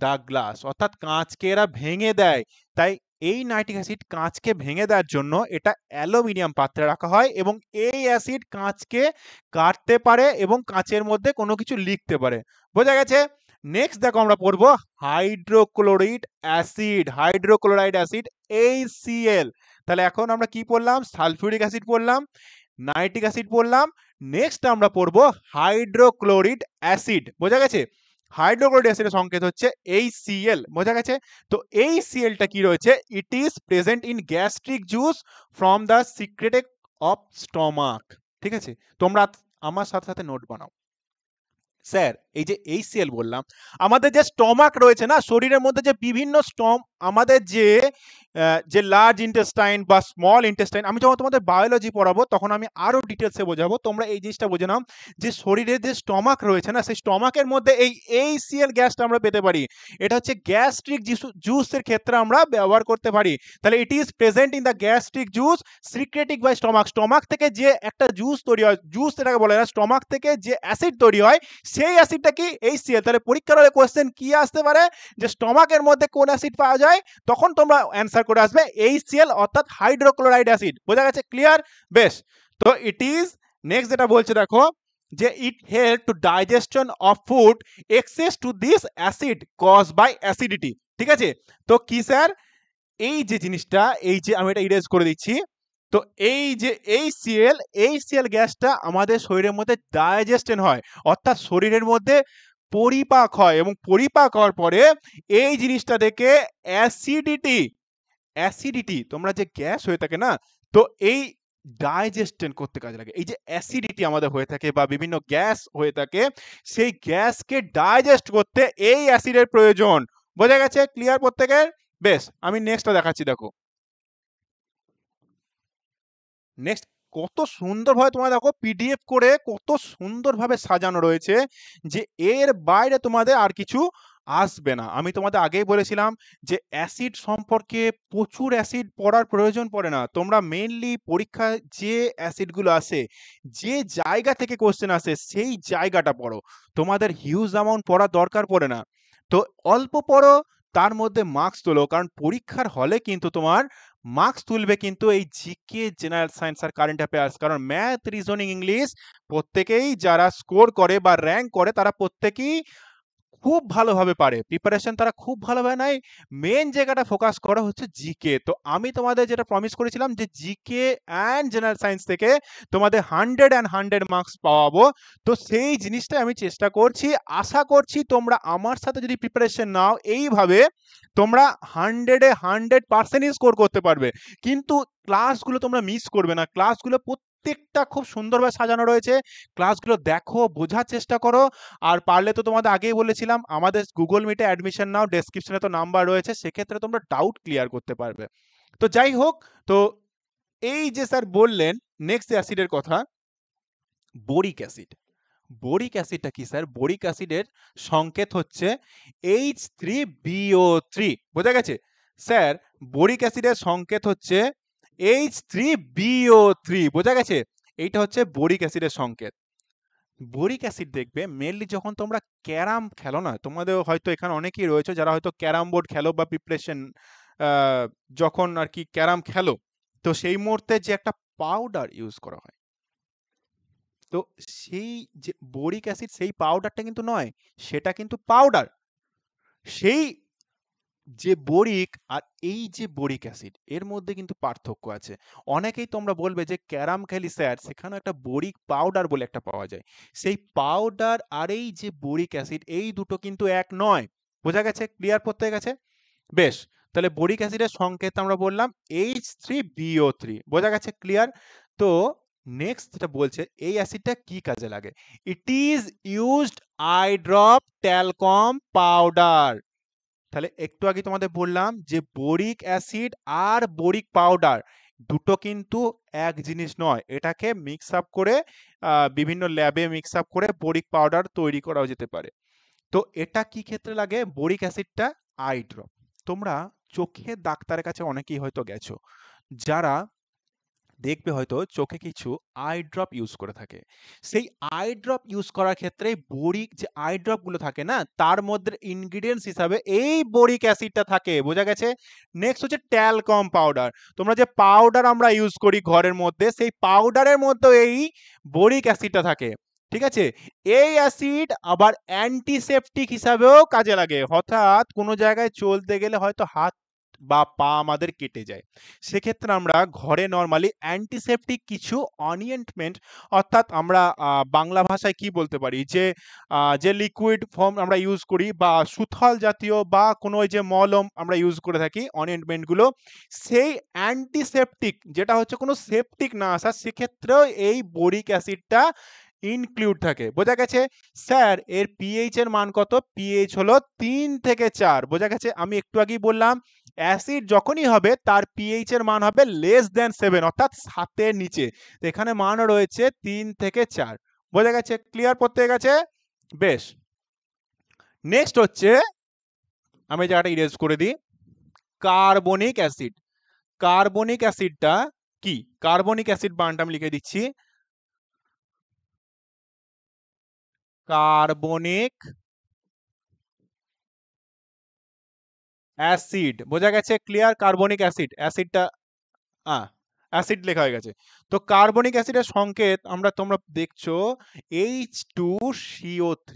দ্য গ্লাস, অর্থাৎ কাঁচকে এরা ভেঙে দেয়। তাই এই নাইট্রিক অ্যাসিড কাঁচকে ভেঙে দেওয়ার জন্য এটা অ্যালুমিনিয়াম পাত্রে রাখা হয়, এবং এই অ্যাসিড কাঁচকে কাটতে পারে এবং কাঁচের মধ্যে কোনো কিছু লিখতে পারে। বোঝা গেছে? নেক্সট দেখো আমরা পড়বো hydrochloric acid. Hydrochloride acid HCl। তাহলে এখন আমরা কি পড়লাম? সালফিউরিক অ্যাসিড পড়লাম, নাইট্রিক অ্যাসিড পড়লাম, নেক্সট আমরা পড়বো হাইড্রোক্লোরিক অ্যাসিড। বোঝা গেছে? হাইড্রোক্লোরিক অ্যাসিডের সংকেত হচ্ছে HCl। বোঝা গেছে? তো HClটা কি রয়েছে? ইট is present in gastric juice from the secret of stomach. ঠিক আছে? তোমরা আমার সাথে সাথে নোট বানাও। স্যার, এই যে HCl বললাম, আমাদের যে স্টমাক রয়েছে না শরীরের মধ্যে, যে বিভিন্ন আমাদের যে যে লার্জ ইন্টেস্টাইন বা স্মল ইন্টেস্টাইন, আমি যখন তোমাদের বায়োলজি পড়াবো তখন আমি আরো ডিটেলসে বোঝাবো। তোমরা এই জিনিসটা বুঝে নাও যে শরীরের যে স্টমাক রয়েছে না, সেই স্টমাকের মধ্যে এই HCl গ্যাসটা আমরা পেতে পারি। এটা হচ্ছে গ্যাস্ট্রিক জুসের ক্ষেত্রে আমরা ব্যবহার করতে পারি। তাহলে it is present in the gastric juice secreting by stomach. Stomach থেকে যে একটা জুস তৈরি হয়, জুস এটাকে বলে না, স্টমাক থেকে যে অ্যাসিড তৈরি হয় সেই অ্যাসিডটা কি? HCl। তাহলে পরীক্ষার হলে কোশ্চেন কি আসতে পারে, যে স্টমাকের মধ্যে কোন অ্যাসিড পাওয়া যায়, তখন তোমরা অ্যান্সার করে আসবে HCl অর্থাৎ হাইড্রোক্লোরাইড অ্যাসিড। বোঝা গেছে? ক্লিয়ার? বেশ। তো ইট ইজ, নেক্সট যেটা বলছে দেখো, যে it help to digestion of food excess to this acid cause by acidity. ঠিক আছে? তো কি স্যার, এই যে জিনিসটা, এই যে আমি এটা ইরেজ করে দিচ্ছি, তো এই যে HCl গ্যাসটা আমাদের শরীরের মধ্যে ডাইজেশন হয়, অর্থাৎ শরীরের মধ্যে পরিপাক হয়, এবং পরিপাক হওয়ার পরে এই জিনিসটা থেকে অ্যাসিডিটি তোমরা যে গ্যাস হয়ে থাকে না, তো এই ডাইজেশন করতে কাজে লাগে। এই যে অ্যাসিডিটি আমাদের হয়ে থাকে বা বিভিন্ন গ্যাস হয়ে থাকে, সেই গ্যাসকে ডাইজেস্ট করতে এই অ্যাসিডের প্রয়োজন। বোঝা গেছে? ক্লিয়ার প্রত্যেকের? বেশ, আমি নেক্সটটা দেখাচ্ছি দেখো। নেক্সট কত সুন্দরভাবে তোমরা দেখো পিডিএফ করে কত সুন্দরভাবে সাজানো রয়েছে, যে এর বাইরে তোমাদের আর কিছু আসবে না। আমি তোমাদের আগেই বলেছিলাম যে অ্যাসিড সম্পর্কে প্রচুর অ্যাসিড পড়ার প্রয়োজন পড়ে না। তোমরা মেইনলি পরীক্ষায় যে অ্যাসিডগুলো আসে, যে জায়গা থেকে কোশ্চেন আসে সেই জায়গাটা পড়ো। তোমাদের হিউজ অ্যামাউন্ট পড়ার দরকার পড়ে না। তো অল্প পড়ো, তার মধ্যে মার্কস তোলো, কারণ পরীক্ষার হলে কিন্তু তোমার মার্কস তুলবে কিন্তু এই জিকে, জেনারেল সায়েন্স আর কারেন্ট অ্যাফেয়ার্স। কারণ ম্যাথ, রিজনিং, ইংলিশ প্রত্যেকেই যারা স্কোর করে বা র্যাঙ্ক করে তারা প্রত্যেকেই খুব ভালোভাবে পারে, প্রিপারেশন তারা খুব ভালোভাবে নেয়। মেন জায়গাটা ফোকাস করা হচ্ছে জিকে। তো আমি তোমাদের যেটা প্রমিস করেছিলাম যে জিকে অ্যান্ড জেনারেল সায়েন্স থেকে তোমাদের 100 মার্কস পাওয়াবো। তো সেই জিনিসটাই আমি চেষ্টা করছি। আশা করছি তোমরা আমার সাথে যদি প্রিপারেশন নাও এইভাবে তোমরা 100% স্কোর করতে পারবে। কিন্তু ক্লাসগুলো তোমরা মিস করবে না, ক্লাসগুলো প্রত্যেকটা খুব সুন্দরভাবে সাজানো রয়েছে। ক্লাসগুলো দেখো, বোঝার চেষ্টা করো। আর পারলে তো তোমাদের আগেই বলেছিলাম আমাদের গুগল মিটে অ্যাডমিশন নাও, ডেসক্রিপশনে তো নাম্বার রয়েছে, সেক্ষেত্রে তোমরা ডাউট ক্লিয়ার করতে পারবে। তো যাই হোক, তো এই যে স্যার বললেন নেক্সট অ্যাসিডের কথা, বোরিক অ্যাসিড। বোরিক অ্যাসিডটা কি স্যার? বোরিক অ্যাসিডের সংকেত হচ্ছে H3BO3। বোঝা গেছে স্যার? বোরিক অ্যাসিডের সংকেত হচ্ছে H3BO3। বোঝা গেছে? এইটা হচ্ছে বোরিক অ্যাসিডের সংকেত। বোরিক অ্যাসিড দেখবে মেনলি যখন তোমরা ক্যারাম খেলো না, তোমাদের হয়তো এখানে অনেকেই রয়েছে যারা হয়তো ক্যারাম বোর্ড খেলো বা প্রিপারেশন যখন আর কি ক্যারাম খেলো, তো সেই মুহূর্তে যে একটা পাউডার ইউজ করা হয়, তো সেই যে বোরিক অ্যাসিড সেই পাউডারটা কিন্তু নয়, সেটা কিন্তু পাউডার। সেই যে বোরিক আর এই যে বোরিক অ্যাসিড এর মধ্যে কিন্তু পার্থক্য আছে। অনেকেই তোমরা বলবে যে ক্যারাম খেলি স্যার, সেখানে একটা বোরিক পাউডার বলে একটা পাওয়া যায়। সেই পাউডার আর এই যে বোরিক অ্যাসিড এই দুটো কিন্তু এক নয়। বোঝা গেছে? ক্লিয়ার করতে গেছে? বেশ, তাহলে বোরিক অ্যাসিডের সংকেত আমরা বললাম H3BO3। বোঝা গেছে? ক্লিয়ার? তো নেক্সট যেটা বলছে এই অ্যাসিডটা কি কাজে লাগে। ইট is used I drop talcum powder. তাহলে একটু আগে তোমাদের বললাম যে বোরিক অ্যাসিড আর বোরিক পাউডার দুটো কিন্তু এক জিনিস নয়, এটাকে মিক্স আপ করে বিভিন্ন ল্যাবে মিক্স আপ করে বোরিক পাউডার তৈরি করা যেতে পারে। তো এটা কি ক্ষেত্রে লাগে? বোরিক অ্যাসিডটা আই ড্রপ। তোমরা চোখের ডাক্তারের কাছে অনেকেই হয়তো গেছো, যারা দেখবে হয়তো চোখে কিছু আই ড্রপ ইউজ করে থাকে। সেই আই ড্রপ ইউজ করার ক্ষেত্রে বোরিক যে আই ড্রপ গুলো থাকে না, তার মধ্যে ইনগ্রিডিয়েন্টস হিসাবে এই বোরিক অ্যাসিডটা থাকে। বোঝা গেছে? নেক্সট হচ্ছে ট্যালকম পাউডার। তোমরা যে পাউডার আমরা ইউজ করি ঘরের মধ্যে, সেই পাউডারের মধ্যে এই বোরিক অ্যাসিডটা থাকে। ঠিক আছে? এই অ্যাসিড আবার অ্যান্টিসেপটিক হিসাবেও কাজে লাগে। অর্থাৎ কোনো জায়গায় চলতে গেলে হয়তো হাত বা পা আমাদের কেটে যায়, সেক্ষেত্রে আমরা ঘরে নরমালি অ্যান্টিসেপটিক কিছু অনিয়েন্টমেন্ট, অর্থাৎ আমরা বাংলা ভাষায় কি বলতে পারি, যে যে লিকুইড ফর্ম আমরা ইউজ করি বা সুথল জাতীয় বা কোনো ওই যে মলম আমরা ইউজ করে থাকি অনিয়েন্টমেন্টগুলো, সেই অ্যান্টিসেপটিক যেটা হচ্ছে কোনো সেপটিক না আসা, সেক্ষেত্রেও এই বোরিক অ্যাসিডটা ইনক্লুড থাকে। বোঝা গেছে? স্যার এর পিএইচ এর মান কত? পিএইচ হলো 3 থেকে 4। বোঝা গেছে? আমি একটু আগেই বললাম অ্যাসিড যখনই হবে তার পিএইচ এর মান হবে লেস দ্যান 7, অর্থাৎ 7 এর নিচে। তো এখানে মান রয়েছে 3 থেকে 4। বোঝা গেছে? ক্লিয়ার করতে গেছে? বেশ, নেক্সট হচ্ছে আমি জায়গাটা ইরেজ করে দিই, কার্বনিক অ্যাসিড। কার্বনিক অ্যাসিডটা কি? কার্বনিক অ্যাসিড বানটা আমি লিখে দিচ্ছি, কার্বনিক অ্যাসিড। বোঝা গেছে? ক্লিয়ার? কার্বনিক অ্যাসিড, অ্যাসিডটা অ্যাসিড লেখা হয়ে গেছে। তো কার্বনিক অ্যাসিডের সংকেত আমরা তোমরা দেখছো H2CO3।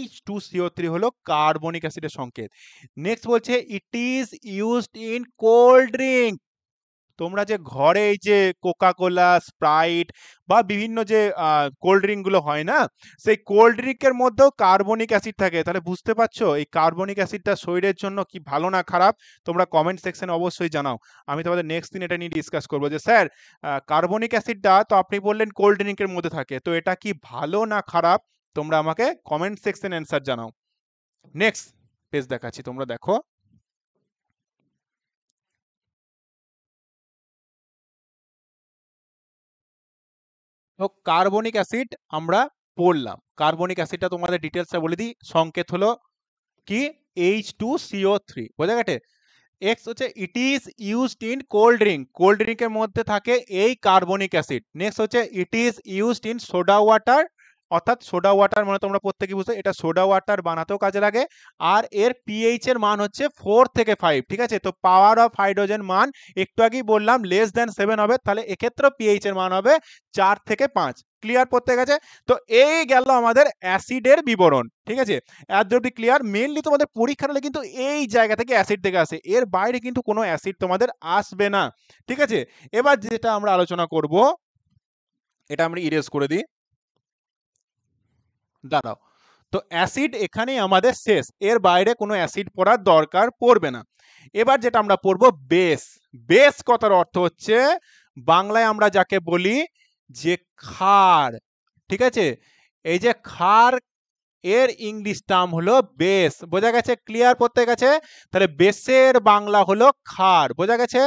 H2CO3 হলো কার্বনিক অ্যাসিডের সংকেত। নেক্সট বলছে it is used in cold drink. তোমরা যে ঘরে এই যে কোকা কোলা, স্প্রাইট বা বিভিন্ন যে কোল্ড ড্রিঙ্ক গুলো হয় না, সেই কোল্ড ড্রিঙ্কের মধ্যেও কার্বনিক অ্যাসিড থাকে। তাহলে বুঝতে পারছো এই কার্বনিক অ্যাসিডটা শরীরের জন্য কি ভালো না খারাপ? তোমরা কমেন্ট সেকশনে অবশ্যই জানাও। আমি তোমাদের নেক্সট দিন এটা নিয়ে ডিসকাস করবো যে স্যার কার্বনিক অ্যাসিডটা তো আপনি বললেন কোল্ড ড্রিঙ্কের মধ্যে থাকে, তো এটা কি ভালো না খারাপ? তোমরা আমাকে কমেন্ট সেকশনে অ্যান্সার জানাও। নেক্সট পেজ দেখাচ্ছি, তোমরা দেখো। তো কার্বনিক অ্যাসিড আমরা পড়লাম। কার্বনিক অ্যাসিডটা তোমাদের ডিটেলসে বলে দিই, সংকেত হলো কি? H2CO3। বোঝা গেছে? এক্স হচ্ছে it is used in cold drink. Cold ড্রিঙ্কের মধ্যে থাকে এই কার্বনিক অ্যাসিড। নেক্সট হচ্ছে it is used in soda water, অর্থাৎ সোডা ওয়াটার মানে তোমরা প্রত্যেকে বুঝতে, এটা সোডা ওয়াটার বানাতেও কাজে লাগে। আর এর পিএইচ এর মান হচ্ছে 4 থেকে 5। ঠিক আছে? তো পাওয়ার অফ হাইড্রোজেন মান একটু আগেই বললাম লেস দ্যান 7 হবে, তাহলে এক্ষেত্রে পিএইচ এর মান হবে 4 থেকে 5। ক্লিয়ার প্রত্যেক আছে? তো এই গেল আমাদের অ্যাসিডের বিবরণ, ঠিক আছে? এত অব্দি ক্লিয়ার? মেইনলি তোমাদের পরীক্ষার হলে কিন্তু এই জায়গা থেকে অ্যাসিড থেকে আসে, এর বাইরে কিন্তু কোনো অ্যাসিড তোমাদের আসবে না, ঠিক আছে? এবার যেটা আমরা আলোচনা করব, এটা আমরা ইরেজ করে দিই, দাঁড়াও। তো অ্যাসিড এখানেই আমাদের শেষ, এর বাইরে কোনো অ্যাসিড পড়ার দরকার পড়বে না। এবার যেটা আমরা পড়ব বেস। বেস কথার অর্থ হচ্ছে বাংলায় আমরা যাকে বলি যে ক্ষার, ঠিক আছে? এই যে ক্ষার, এর ইংলিশ টার্ম হলো বেস, বোঝা গেছে? ক্লিয়ার প্রত্যেক আছে? তাহলে বেসের বাংলা হলো ক্ষার, বোঝা গেছে?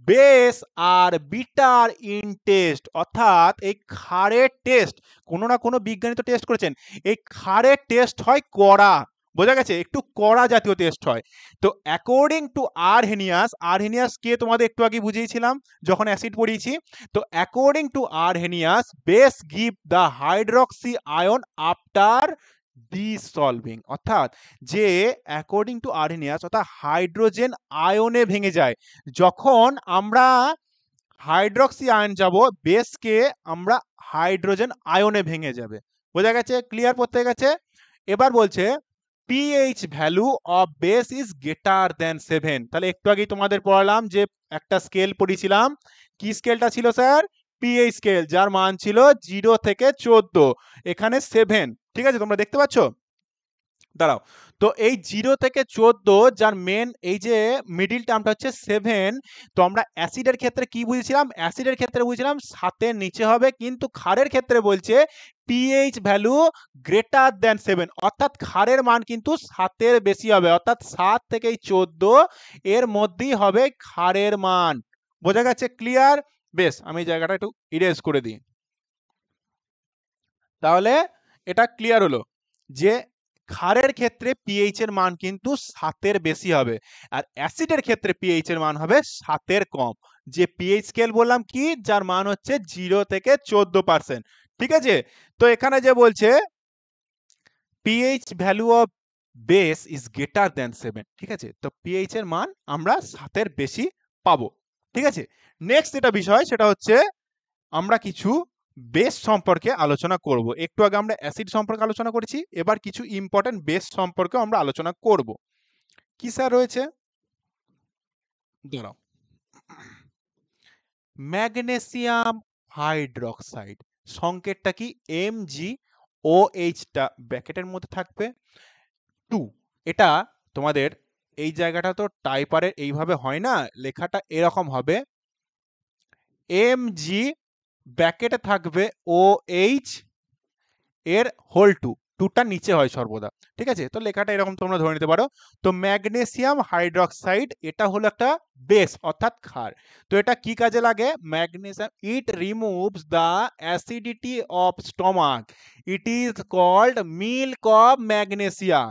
বেস আর বিটার ইন টেস্ট, অর্থাৎ এই ক্ষারের টেস্ট, কোনো না কোনো বিজ্ঞানী তো টেস্ট করেছেন, এই ক্ষারের টেস্ট হয় কড়া, বোঝা গেছে? একটু কড়া জাতীয় টেস্ট হয়। তো অ্যাকর্ডিং টু আরহেনিয়াস, আরহেনিয়াস কে তোমাদের একটু আগে বুঝিয়েছিলাম যখন অ্যাসিড পড়িয়েছি। তো according to Arrhenius, base give the hydroxy ion after dissolving, অর্থাৎ যে অ্যাকর্ডিং টু আরহেনিয়াস অর্থাৎ হাইড্রোজেন আয়নে ভেঙে যায়, যখন আমরা হাইড্রক্সি আয়ন যাব, বেসকে আমরা হাইড্রোজেন আয়নে ভেঙে যাবে, বোঝা গেছে? ক্লিয়ার প্রত্যেক আছে? এবার বলছে pH value of base is greater than 7, তাহলে একটু আগেই তোমাদের পড়ালাম যে একটা স্কেল পড়িয়েছিলাম, কি স্কেলটা ছিল স্যার? পিএইচ স্কেল, যার মান ছিল 0 থেকে 14, এখানে 7, ঠিক আছে? তোমরা দেখতে পাচ্ছ? দাঁড়াও। তো এই 0 থেকে 14, যার মেন এই যে মিডিল টার্মটা হচ্ছে 7, তো আমরা অ্যাসিডের ক্ষেত্রে কি বুঝেছিলাম? অ্যাসিডের ক্ষেত্রে বুঝেছিলাম 7 এর নিচে হবে, কিন্তু ক্ষারের ক্ষেত্রে বলছে পিএইচ ভ্যালু গ্রেটার দেন 7, অর্থাৎ ক্ষারের মান কিন্তু 7 এর বেশি হবে, অর্থাৎ 7 থেকে 14 এর মধ্যেই হবে ক্ষারের মান, বোঝা গেছে? ক্লিয়ার? বেশ, আমি এই জায়গাটা একটু ইরেজ করে দিই, তাহলে এটা ক্লিয়ার হলো যে ক্ষারের ক্ষেত্রে পিএইচ এর মান কিন্তু 7 এর বেশি হবে, আর অ্যাসিডের ক্ষেত্রে পিএইচ এর মান হবে 7 এর কম। যে পিএইচ স্কেল বললাম কি, যার মান হচ্ছে 0 থেকে 14%, ঠিক আছে? তো এখানে যে বলছে pH value of base is greater than 7, ঠিক আছে? তো পিএইচ এর মান আমরা 7 এর বেশি পাবো, ঠিক আছে? নেক্সট যেটা বিষয় সেটা হচ্ছে আমরা কিছু বেস সম্পর্কে আলোচনা করব। একটু আগে আমরা অ্যাসিড সম্পর্কে আলোচনা করেছি, এবার কিছু ইম্পর্টেন্ট বেস সম্পর্কে আমরা আলোচনা করব। কি স্যার রয়েছে? দাঁড়াও। ম্যাগনেসিয়াম হাইড্রক্সাইড, সংকেতটা কি? MgOH, টা ব্র্যাকেটের মধ্যে থাকবে 2। এটা তোমাদের এই জায়গাটা তো টাইপারের এইভাবে হয় না, লেখাটা এরকম হবে Mg ব্র্যাকেটে থাকবে OH এর হোল 2, 2টা নিচে হয় সর্বদা, ঠিক আছে? তো লেখাটা এরকম তোমরা ধরে নিতে পারো। তো ম্যাগনেসিয়াম হাইড্রক্সাইড এটা হলো একটা বেস অর্থাৎ ক্ষার। তো এটা কি কাজে লাগে? Magnesium, it removes the acidity of stomach, it is called milk of magnesia,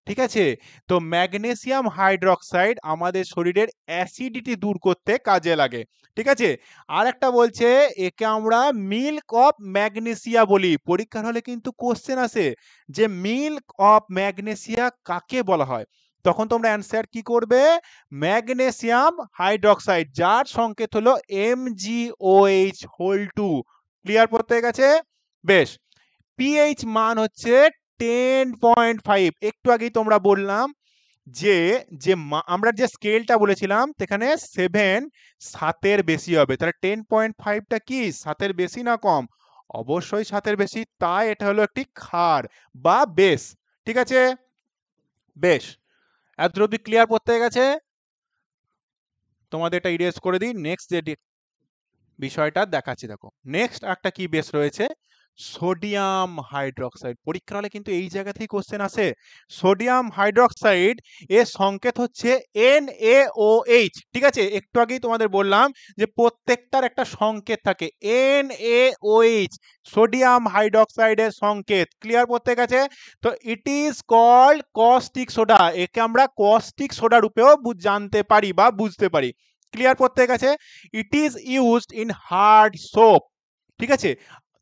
ঠিক আছে? তো ম্যাগনেসিয়াম হাইড্রক্সাইড আমাদের শরীরের অ্যাসিডিটি দূর করতে কাজে লাগে, ঠিক আছে? আর একটা বলছে একে আমরা মিল্ক অফ ম্যাগনেসিয়া বলি, পরীক্ষার হলে কিন্তু কোশ্চেন আসে যে মিল্ক অফ ম্যাগনেসিয়া কাকে বলা হয়, তখন তোমরা অ্যান্সার কি করবে? ম্যাগনেসিয়াম হাইড্রক্সাইড, যার সংকেত হলো MgOH হোল 2। ক্লিয়ার প্রত্যেক আছে? বেশ। পিএইচ মান হচ্ছে 10.5, একটু আগেই তোমরা বললাম যে যে আমরা যে স্কেলটা বলেছিলাম সেখানে 7 7 বেশি হবে, তাহলে 10.5টা কি 7 বেশি না কম? অবশ্যই 7 বেশি, তাই এটা হলো একটি ক্ষার বা বেস, ঠিক আছে? বেশ, এত অবধি ক্লিয়ার প্রত্যেক আছে? তোমাদের এটা ইরেজ করে দিই, নেক্সট যে বিষয়টা দেখাচ্ছি, দেখো নেক্সট একটা কি বেস রয়েছে, সোডিয়াম হাইড্রক্সাইড। পরীক্ষা হলে কিন্তু এই জায়গা থেকে কোশ্চেন আসে। সোডিয়াম হাইড্রক্সাইড এর সংকেত হচ্ছে NaOH, ঠিক আছে? একটু আগেই তোমাদের বললাম যে প্রত্যেকটার একটা সংকেত থাকে NaOH, সোডিয়াম হাইড্রক্সাইডের সংকেত। ক্লিয়ার প্রত্যেক আছে? তো it is called caustic soda, একে আমরা কস্টিক সোডা রূপেও জানতে পারি বা বুঝতে পারি। ক্লিয়ার প্রত্যেক আছে? ইট is used in hard soap, ঠিক আছে?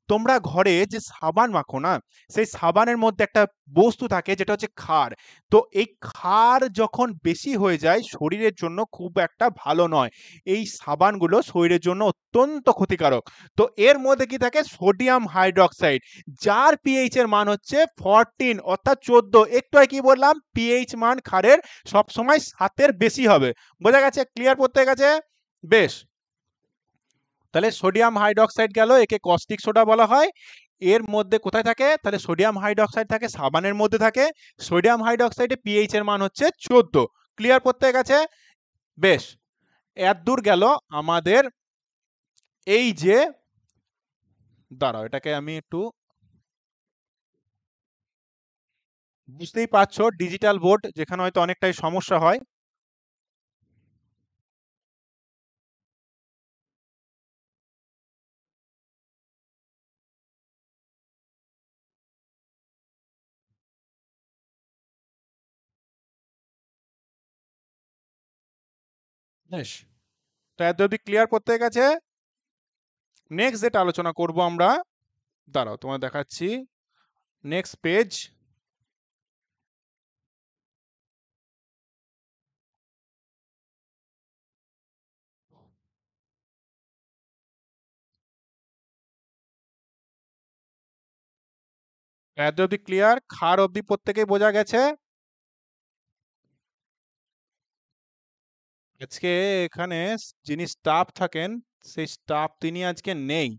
তোমরা ঘরে যে সাবান মাখো না, সেই সাবানের মধ্যে একটা বস্তু থাকে যেটা হচ্ছে ক্ষার। তো এই ক্ষার যখন বেশি হয়ে যায় শরীরের জন্য খুব একটা ভালো নয়। এই সাবানগুলো শরীরের জন্য অত্যন্ত ক্ষতিকারক। তো এর মধ্যে কি থাকে? সোডিয়াম হাইড্রক্সাইড, যার পিএইচ এর মান হচ্ছে 14 অর্থাৎ 14। একটু আগে কি বললাম? পিএইচ মান ক্ষারের সবসময় 7 এর বেশি হবে। বোঝা গেছে? ক্লিয়ার প্রত্যেক আছে? বেশ, তাহলে সোডিয়াম হাইড্রক্সাইড গেল, একে কস্টিক সোডা বলা হয়। এর মধ্যে কোথায় থাকে? তাহলে সোডিয়াম হাইড্রক্সাইড থাকে সাবানের মধ্যে থাকে। সোডিয়াম হাইড্রক্সাইডে পিএইচ এর মান হচ্ছে 14। ক্লিয়ার প্রত্যেক আছে? বেশ, এত দূর গেল আমাদের এই যে, দাঁড়াও এটাকে আমি একটু, বুঝতেই পারছো ডিজিটাল বোর্ড যেখানে হয়তো অনেকটাই সমস্যা হয়। বেশ, তো এত অব্দি ক্লিয়ার প্রত্যেক আছে? নেক্সট যেটা আলোচনা করব আমরা, দাঁড়াও তোমার দেখাচ্ছি, নেক্সট পেজ। এত অব্দি ক্লিয়ার? ক্ষার অব্দি প্রত্যেকেই বোঝা গেছে? আজকে এখানে যিনি স্টাফ থাকেন, সেই স্টাফ তিনি আজকে নেই,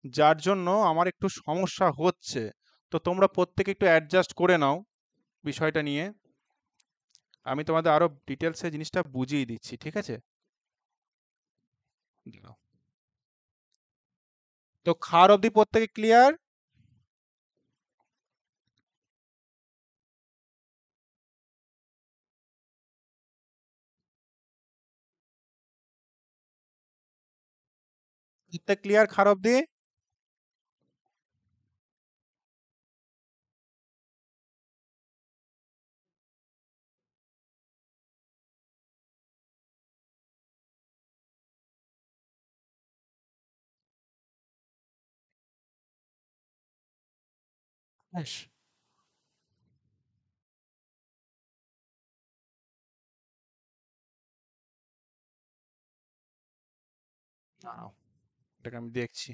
যার জন্য আমার একটু সমস্যা হচ্ছে। তো তোমরা প্রত্যেকে একটু অ্যাডজাস্ট করে নাও বিষয়টা নিয়ে। আমি তোমাদের আরো ডিটেলসে জিনিসটা বুঝিয়ে দিচ্ছি, ঠিক আছে? দাঁড়াও। তো ক্ষার অব্দি প্রত্যেকে ক্লিয়ার? প্রত্যেক ক্লিয়ার ক্ষার অব্দি? বেশ, দাঁড়াও এটাকে আমি দেখছি।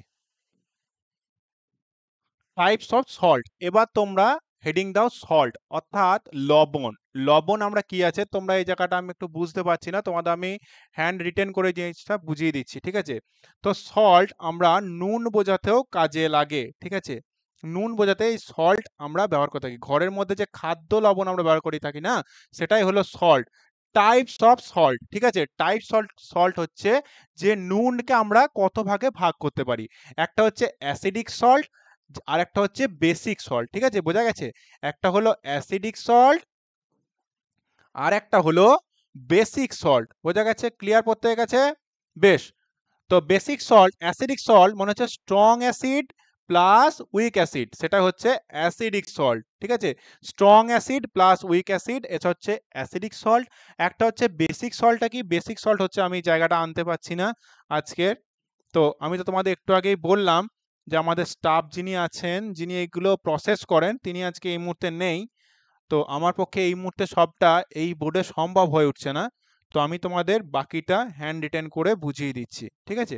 টাইপস অফ সল্ট, এবার তোমরা হেডিং দাও সল্ট অর্থাৎ লবণ। লবণ আমরা কি আছে, তোমরা এই জায়গাটা আমি একটু বুঝতে পারছি না, তোমাদের আমি হ্যান্ড রিটেন করে জিনিসটা বুঝিয়ে দিচ্ছি, ঠিক আছে? তো সল্ট আমরা নুন বোঝাতেও কাজে লাগে, ঠিক আছে? নুন বোঝাতে এই সল্ট আমরা ব্যবহার করে থাকি। ঘরের মধ্যে যে খাদ্য লবণ আমরা ব্যবহার করে থাকি না, সেটাই হলো সল্ট। টাইপস অফ সল্ট, ঠিক আছে? টাইপ সল্ট, সল্ট হচ্ছে যে নুনকে আমরা কত ভাগে ভাগ করতে পারি। একটা হচ্ছে অ্যাসিডিক সল্ট, আর একটা হচ্ছে বেসিক সল্ট, ঠিক আছে? বোঝা গেছে? একটা হলো অ্যাসিডিক সল্ট, আর একটা হলো বেসিক সল্ট। বোঝা গেছে? ক্লিয়ার প্রত্যেকের কাছে? বেশ, তো বেসিক সল্ট, অ্যাসিডিক সল্ট মনে হচ্ছে strong acid plus weak acid, সেটা হচ্ছে অ্যাসিডিক সল্ট, ঠিক আছে? Strong acid plus weak acid, এটা হচ্ছে অ্যাসিডিক সল্ট। একটা হচ্ছে বেসিক সল্টটা কি? বেসিক সল্ট হচ্ছে, আমি জায়গাটা আনতে পারছি না আজকের। তো আমি তো তোমাদের একটু আগেই বললাম যে আমাদের স্টাফ যিনি আছেন, যিনি এগুলো প্রসেস করেন, তিনি আজকে এই মুহূর্তে নেই। তো আমার পক্ষে এই মুহূর্তে সবটা এই বোর্ডে সম্ভব হয়ে উঠছে না। তো আমি তোমাদের বাকিটা হ্যান্ড রিটেন করে বুঝিয়ে দিচ্ছি, ঠিক আছে?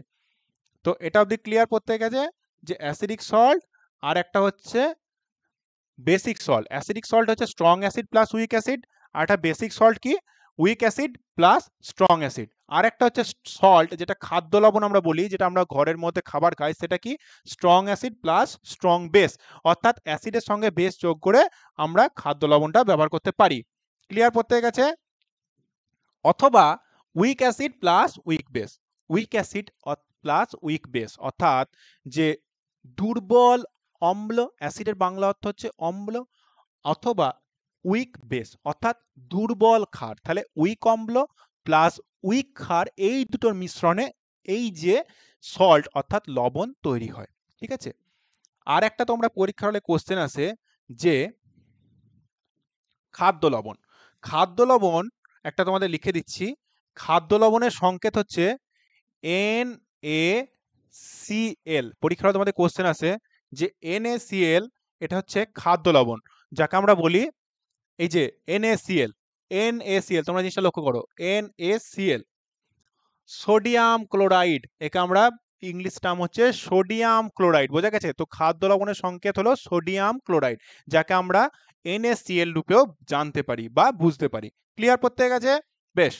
তো এটা অবধি ক্লিয়ার প্রত্যেক আছে যে অ্যাসিডিক সল্ট আর একটা হচ্ছে বেসিক সল্ট। অ্যাসিডিক সল্ট হচ্ছে strong acid plus weak acid, আর একটা বেসিক সল্ট কি? Weak acid plus strong acid. আর একটা হচ্ছে সল্ট, যেটা খাদ্য লবণ আমরা বলি, যেটা আমরা ঘরের মধ্যে খাবার খাই, সেটা কি? Strong acid plus strong base, অর্থাৎ অ্যাসিডের সঙ্গে বেস যোগ করে আমরা খাদ্য লবণটা ব্যবহার করতে পারি। ক্লিয়ার প্রত্যেক আছে? অথবা week acid plus week base. Week acid plus week base অর্থাৎ যে দুর্বল অম্ল, অ্যাসিডের বাংলা অর্থ হচ্ছে অম্ল, অথবা উইক বেস অর্থাৎ দুর্বল ক্ষার। তাহলে উইক অম্ল প্লাস উইক ক্ষার, এই দুটোর মিশ্রণে এই যে সল্ট অর্থাৎ লবণ তৈরি হয়, ঠিক আছে? আর একটা তোমরা পরীক্ষার হলে কোশ্চেন আসে যে খাদ্য লবণ। খাদ্য লবণ একটা তোমাদের লিখে দিচ্ছি। খাদ্য লবণের সংকেত হচ্ছে NaCl। পরীক্ষায় তোমাদের কোশ্চেন আসে যে NaCl এটা হচ্ছে খাদ্য লবণ, যাকে আমরা বলি এই যে NaCl, তোমরা জিনিসটা লক্ষ্য করো, NaCl, সোডিয়াম ক্লোরাইড, একে আমরা ইংলিশ টার্ম হচ্ছে সোডিয়াম ক্লোরাইড, বোঝা গেছে? তো খাদ্য লবণের সংকেত হলো সোডিয়াম ক্লোরাইড, যাকে আমরা NaCl রূপেও জানতে পারি বা বুঝতে পারি। ক্লিয়ার প্রত্যেক আছে? বেশ।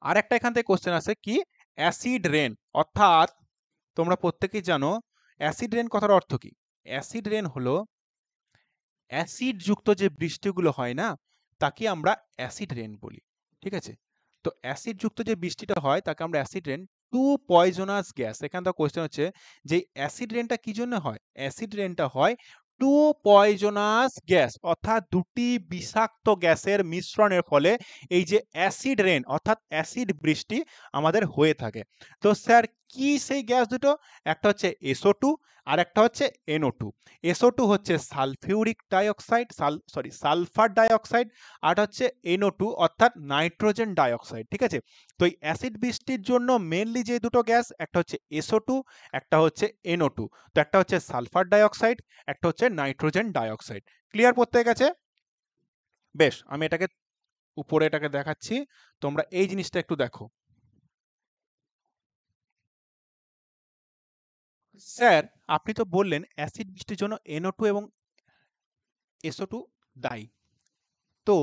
আর একটা এখান থেকে কোশ্চেন আছে কি, অ্যাসিড রেন, অর্থাৎ তোমরা প্রত্যেকেই জানো অ্যাসিড রেন কথার অর্থ কি। অ্যাসিড রেন হলো অ্যাসিড যুক্ত যে বৃষ্টিগুলো হয় না, তাকে আমরা অ্যাসিড রেন বলি, ঠিক আছে? তো অ্যাসিড যুক্ত যে বৃষ্টিটা হয় তাকে আমরা acid rain. To poisonous gas, এখান থেকে কোশ্চেন হচ্ছে যে অ্যাসিড রেনটা কি জন্য হয়? অ্যাসিড রেনটা হয় টু পয়জনাস গ্যাস, অর্থাৎ দুটি বিষাক্ত গ্যাসের মিশ্রণের ফলে এই যে অ্যাসিড রেন অর্থাৎ অ্যাসিড বৃষ্টি আমাদের হয়ে থাকে। তো স্যার কি সেই গ্যাস দুটো? একটা হচ্ছে SO2 আর একটা হচ্ছে NO2। SO2 হচ্ছে সালফিউরিক ডাইঅক্সাইড, সালফার ডাইঅক্সাইড, আর হচ্ছে NO2 অর্থাৎ নাইট্রোজেন ডাইঅক্সাইড, ঠিক আছে? তো এই অ্যাসিড বৃষ্টির জন্য মেনলি যে দুটো গ্যাস, একটা হচ্ছে SO2, একটা হচ্ছে NO2। তো একটা হচ্ছে সালফার ডাইঅক্সাইড, একটা হচ্ছে নাইট্রোজেন ডাইঅক্সাইড। ক্লিয়ার প্রত্যেক আছে? বেশ, আমি এটাকে উপরে এটাকে দেখাচ্ছি, তোমরা এই জিনিসটা একটু দেখো। স্যার আপনি তো বললেন অ্যাসিড বৃষ্টির জন্য NO2 এবং SO2 দায়ী। তো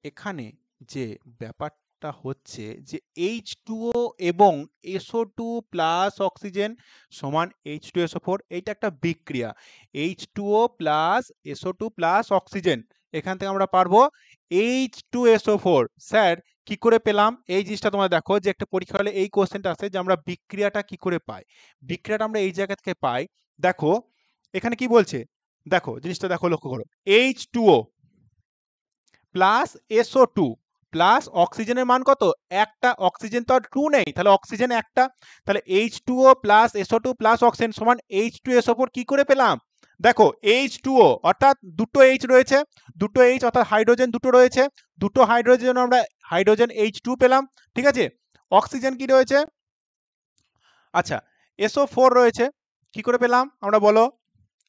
এখানে যে ব্যাপারটা হচ্ছে যে H2O এবং SO2 প্লাস অক্সিজেন সমান H2SO4, এইটা একটা বিক্রিয়া। H2O plus SO2 plus oxygen, এখান থেকে আমরা পারবো H2SO4। স্যার কি করে পেলাম? এই জিনিসটা তোমরা দেখো যে একটা পরীক্ষা হলে এই কোশ্চেনটা আসে যে আমরা বিক্রিয়াটা কি করে পাই। বিক্রিয়াটা আমরা এই জায়গা থেকে পাই, দেখো এখানে কি বলছে, দেখো জিনিসটা দেখো, লক্ষ্য করো, H2O প্লাস SO2 প্লাস অক্সিজেনের মান কত? একটা। অক্সিজেন তো আর 2 নেই, তাহলে অক্সিজেন একটা, তাহলে H2O plus SO2 plus oxygen সমান H2SO4। কি করে পেলাম? দেখো H2O অর্থাৎ দুটো H রয়েছে, দুটো H অর্থাৎ হাইড্রোজেন দুটো রয়েছে, দুটো হাইড্রোজেন আমরা হাইড্রোজেন H2 পেলাম, ঠিক আছে? অক্সিজেন কি রয়েছে? আচ্ছা, SO4 রয়েছে, কি করে পেলাম আমরা বলো,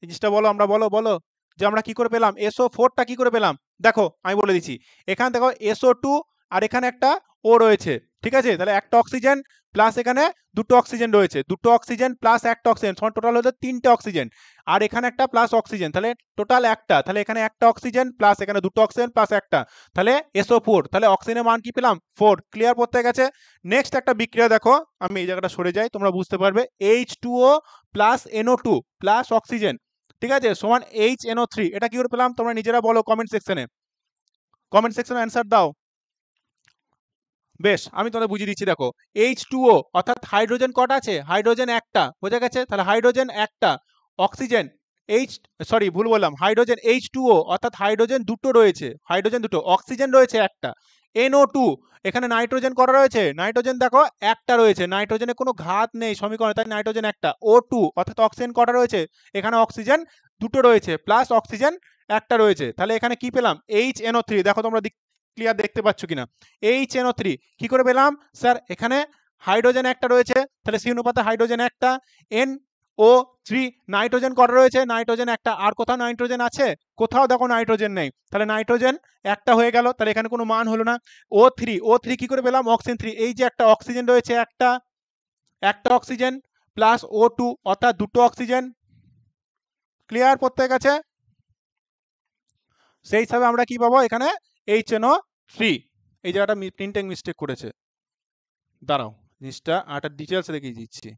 এই জিনিসটা বলো, আমরা বলো বলো যে আমরা কি করে পেলাম SO4টা কি করে পেলাম? দেখো আমি বলে দিচ্ছি, এখানে দেখো SO2 আর এখানে একটা O রয়েছে, ঠিক আছে? তাহলে একটা অক্সিজেন প্লাস এখানে দুটো অক্সিজেন রয়েছে, দুটো অক্সিজেন প্লাস একটা অক্সিজেন সমান টোটাল হলো তিনটে অক্সিজেন, আর এখানে একটা প্লাস অক্সিজেন, তাহলে টোটাল একটা, তাহলে এখানে একটা অক্সিজেন প্লাস এখানে দুটো অক্সিজেন প্লাস একটা, তাহলে SO4, তাহলে অক্সিজেনের মান কি পেলাম? 4। ক্লিয়ার করতে গেছে? নেক্সট একটা বিক্রিয়া দেখো, আমি এই জায়গাটা সরে যাই, তোমরা বুঝতে পারবে। H2O plus NO2 plus oxygen, ঠিক আছে, সমান HNO3। এটা কি করে পেলাম তোমরা নিজেরা বলো কমেন্ট সেকশনে, অ্যান্সার দাও। বেশ, আমি তোমাদের বুঝিয়ে দিচ্ছি, দেখো H2O অর্থাৎ হাইড্রোজেন কটা আছে? হাইড্রোজেন একটা, বোঝা গেছে? তাহলে হাইড্রোজেন একটা, অক্সিজেন ভুল বললাম, হাইড্রোজেন H2O অর্থাৎ হাইড্রোজেন দুটো রয়েছে, হাইড্রোজেন দুটো, অক্সিজেন রয়েছে একটা, NO2, এখানে নাইট্রোজেন কটা রয়েছে? নাইট্রোজেন দেখো একটা রয়েছে, নাইট্রোজেনের কোনো ঘাত নেই সমীকরণে, তাই নাইট্রোজেন একটা, O2 অর্থাৎ অক্সিজেন কটা রয়েছে? এখানে অক্সিজেন দুটো রয়েছে প্লাস অক্সিজেন একটা রয়েছে, তাহলে এখানে কি পেলাম? HNO3। দেখো তোমরা ক্লিয়ার দেখতে পাচ্ছ কিনা? HNO3 কি করে পেলাম? স্যার এখানে হাইড্রোজেন একটা রয়েছে, তাহলে সি অনুপাতে হাইড্রোজেন একটা, NO3, নাইট্রোজেন কটা রয়েছে? নাইট্রোজেন একটা, আর কোথাও নাইট্রোজেন আছে? কোথাও দেখো নাইট্রোজেন নেই, তাহলে নাইট্রোজেন একটা হয়ে গেল, তাহলে এখানে কোনো মান হলো না। O3 কি করে পেলাম? অক্সিজেন 3, এই যে একটা অক্সিজেন রয়েছে, একটা অক্সিজেন প্লাস O2 অর্থাৎ দুটো অক্সিজেন। ক্লিয়ার প্রত্যেক আছে? সেই হিসাবে আমরা কি পাবো এখানে? HNO3। এই জায়গাটা প্রিন্টিং মিস্টেক করেছে, দাঁড়াও জিনিসটা আটার ডিটেলস দেখিয়ে দিচ্ছি।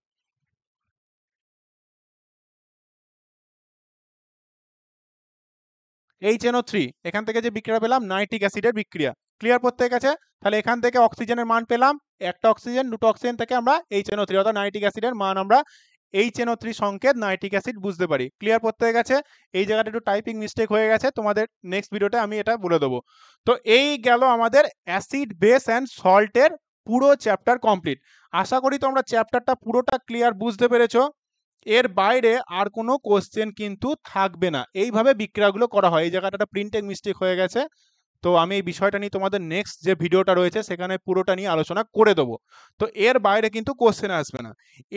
HNO3 এখান থেকে যে বিক্রিয়া পেলাম নাইট্রিক অ্যাসিডের বিক্রিয়া। ক্লিয়ার প্রত্যেক আছে? তাহলে এখান থেকে অক্সিজেনের মান পেলাম, একটা অক্সিজেন দুটো অক্সিজেন থেকে আমরা HNO3 অর্থাৎ নাইট্রিক অ্যাসিডের মান আমরা HNO3 সংকেত নাইট্রিক অ্যাসিড বুঝতে পারি। ক্লিয়ার প্রত্যেক আছে? এই জায়গাটা একটু টাইপিং মিস্টেক হয়ে গেছে, তোমাদের নেক্সট ভিডিওতে আমি এটা বলে দেবো। তো এই গেল আমাদের অ্যাসিড বেস অ্যান্ড সল্টের পুরো চ্যাপ্টার কমপ্লিট। আশা করি তোমরা চ্যাপ্টারটা পুরোটা ক্লিয়ার বুঝতে পেরেছো। এর বাইরে আর কোনো কোশ্চেন কিন্তু থাকবে না। এইভাবে বিক্রিয়াগুলো করা হয়। এই জায়গাটা প্রিন্টিং মিস্টেক হয়ে গেছে, তো আমি এই বিষয়টা নিয়ে তোমাদের নেক্সট যে ভিডিওটা রয়েছে সেখানে পুরোটা নিয়ে আলোচনা করে দেবো। তো এর বাইরে কিন্তু কোশ্চেন আসবে না।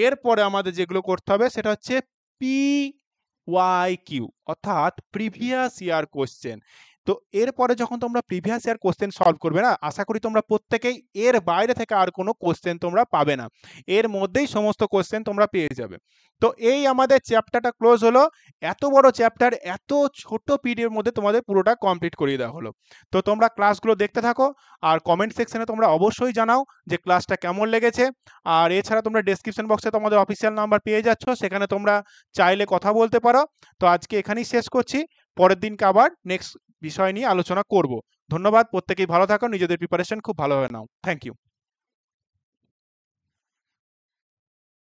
এরপরে আমাদের যেগুলো করতে হবে সেটা হচ্ছে PYQ অর্থাৎ প্রিভিয়াস ইয়ার কোশ্চেন। তো এরপরে যখন তোমরা প্রিভিয়াস ইয়ার কোশ্চেন সলভ করবে না, আশা করি তোমরা প্রত্যেকেই এর বাইরে থেকে আর কোনো কোশ্চেন তোমরা পাবে না, এর মধ্যেই সমস্ত কোশ্চেন তোমরা পেয়ে যাবে। তো এই আমাদের চ্যাপ্টারটা ক্লোজ হলো। এত বড় চ্যাপ্টার এত ছোট পিডিএফের মধ্যে তোমাদের পুরোটা কমপ্লিট করিয়ে দেওয়া হলো। তো তোমরা ক্লাসগুলো দেখতে থাকো, আর কমেন্ট সেকশনে তোমরা অবশ্যই জানাও যে ক্লাসটা কেমন লেগেছে। আর এছাড়া তোমরা ডেসক্রিপশন বক্সে তোমাদের অফিসিয়াল নাম্বার পেয়ে যাচ্ছ, সেখানে তোমরা চাইলে কথা বলতে পারো। তো আজকে এখানেই শেষ করছি, পরের দিনকে আবার নেক্সট বিষয় নিয়ে আলোচনা করব। ধন্যবাদ, প্রত্যেকেই ভালো থাকো, নিজেদের প্রিপারেশন খুব ভালোভাবে নাও। Thank you.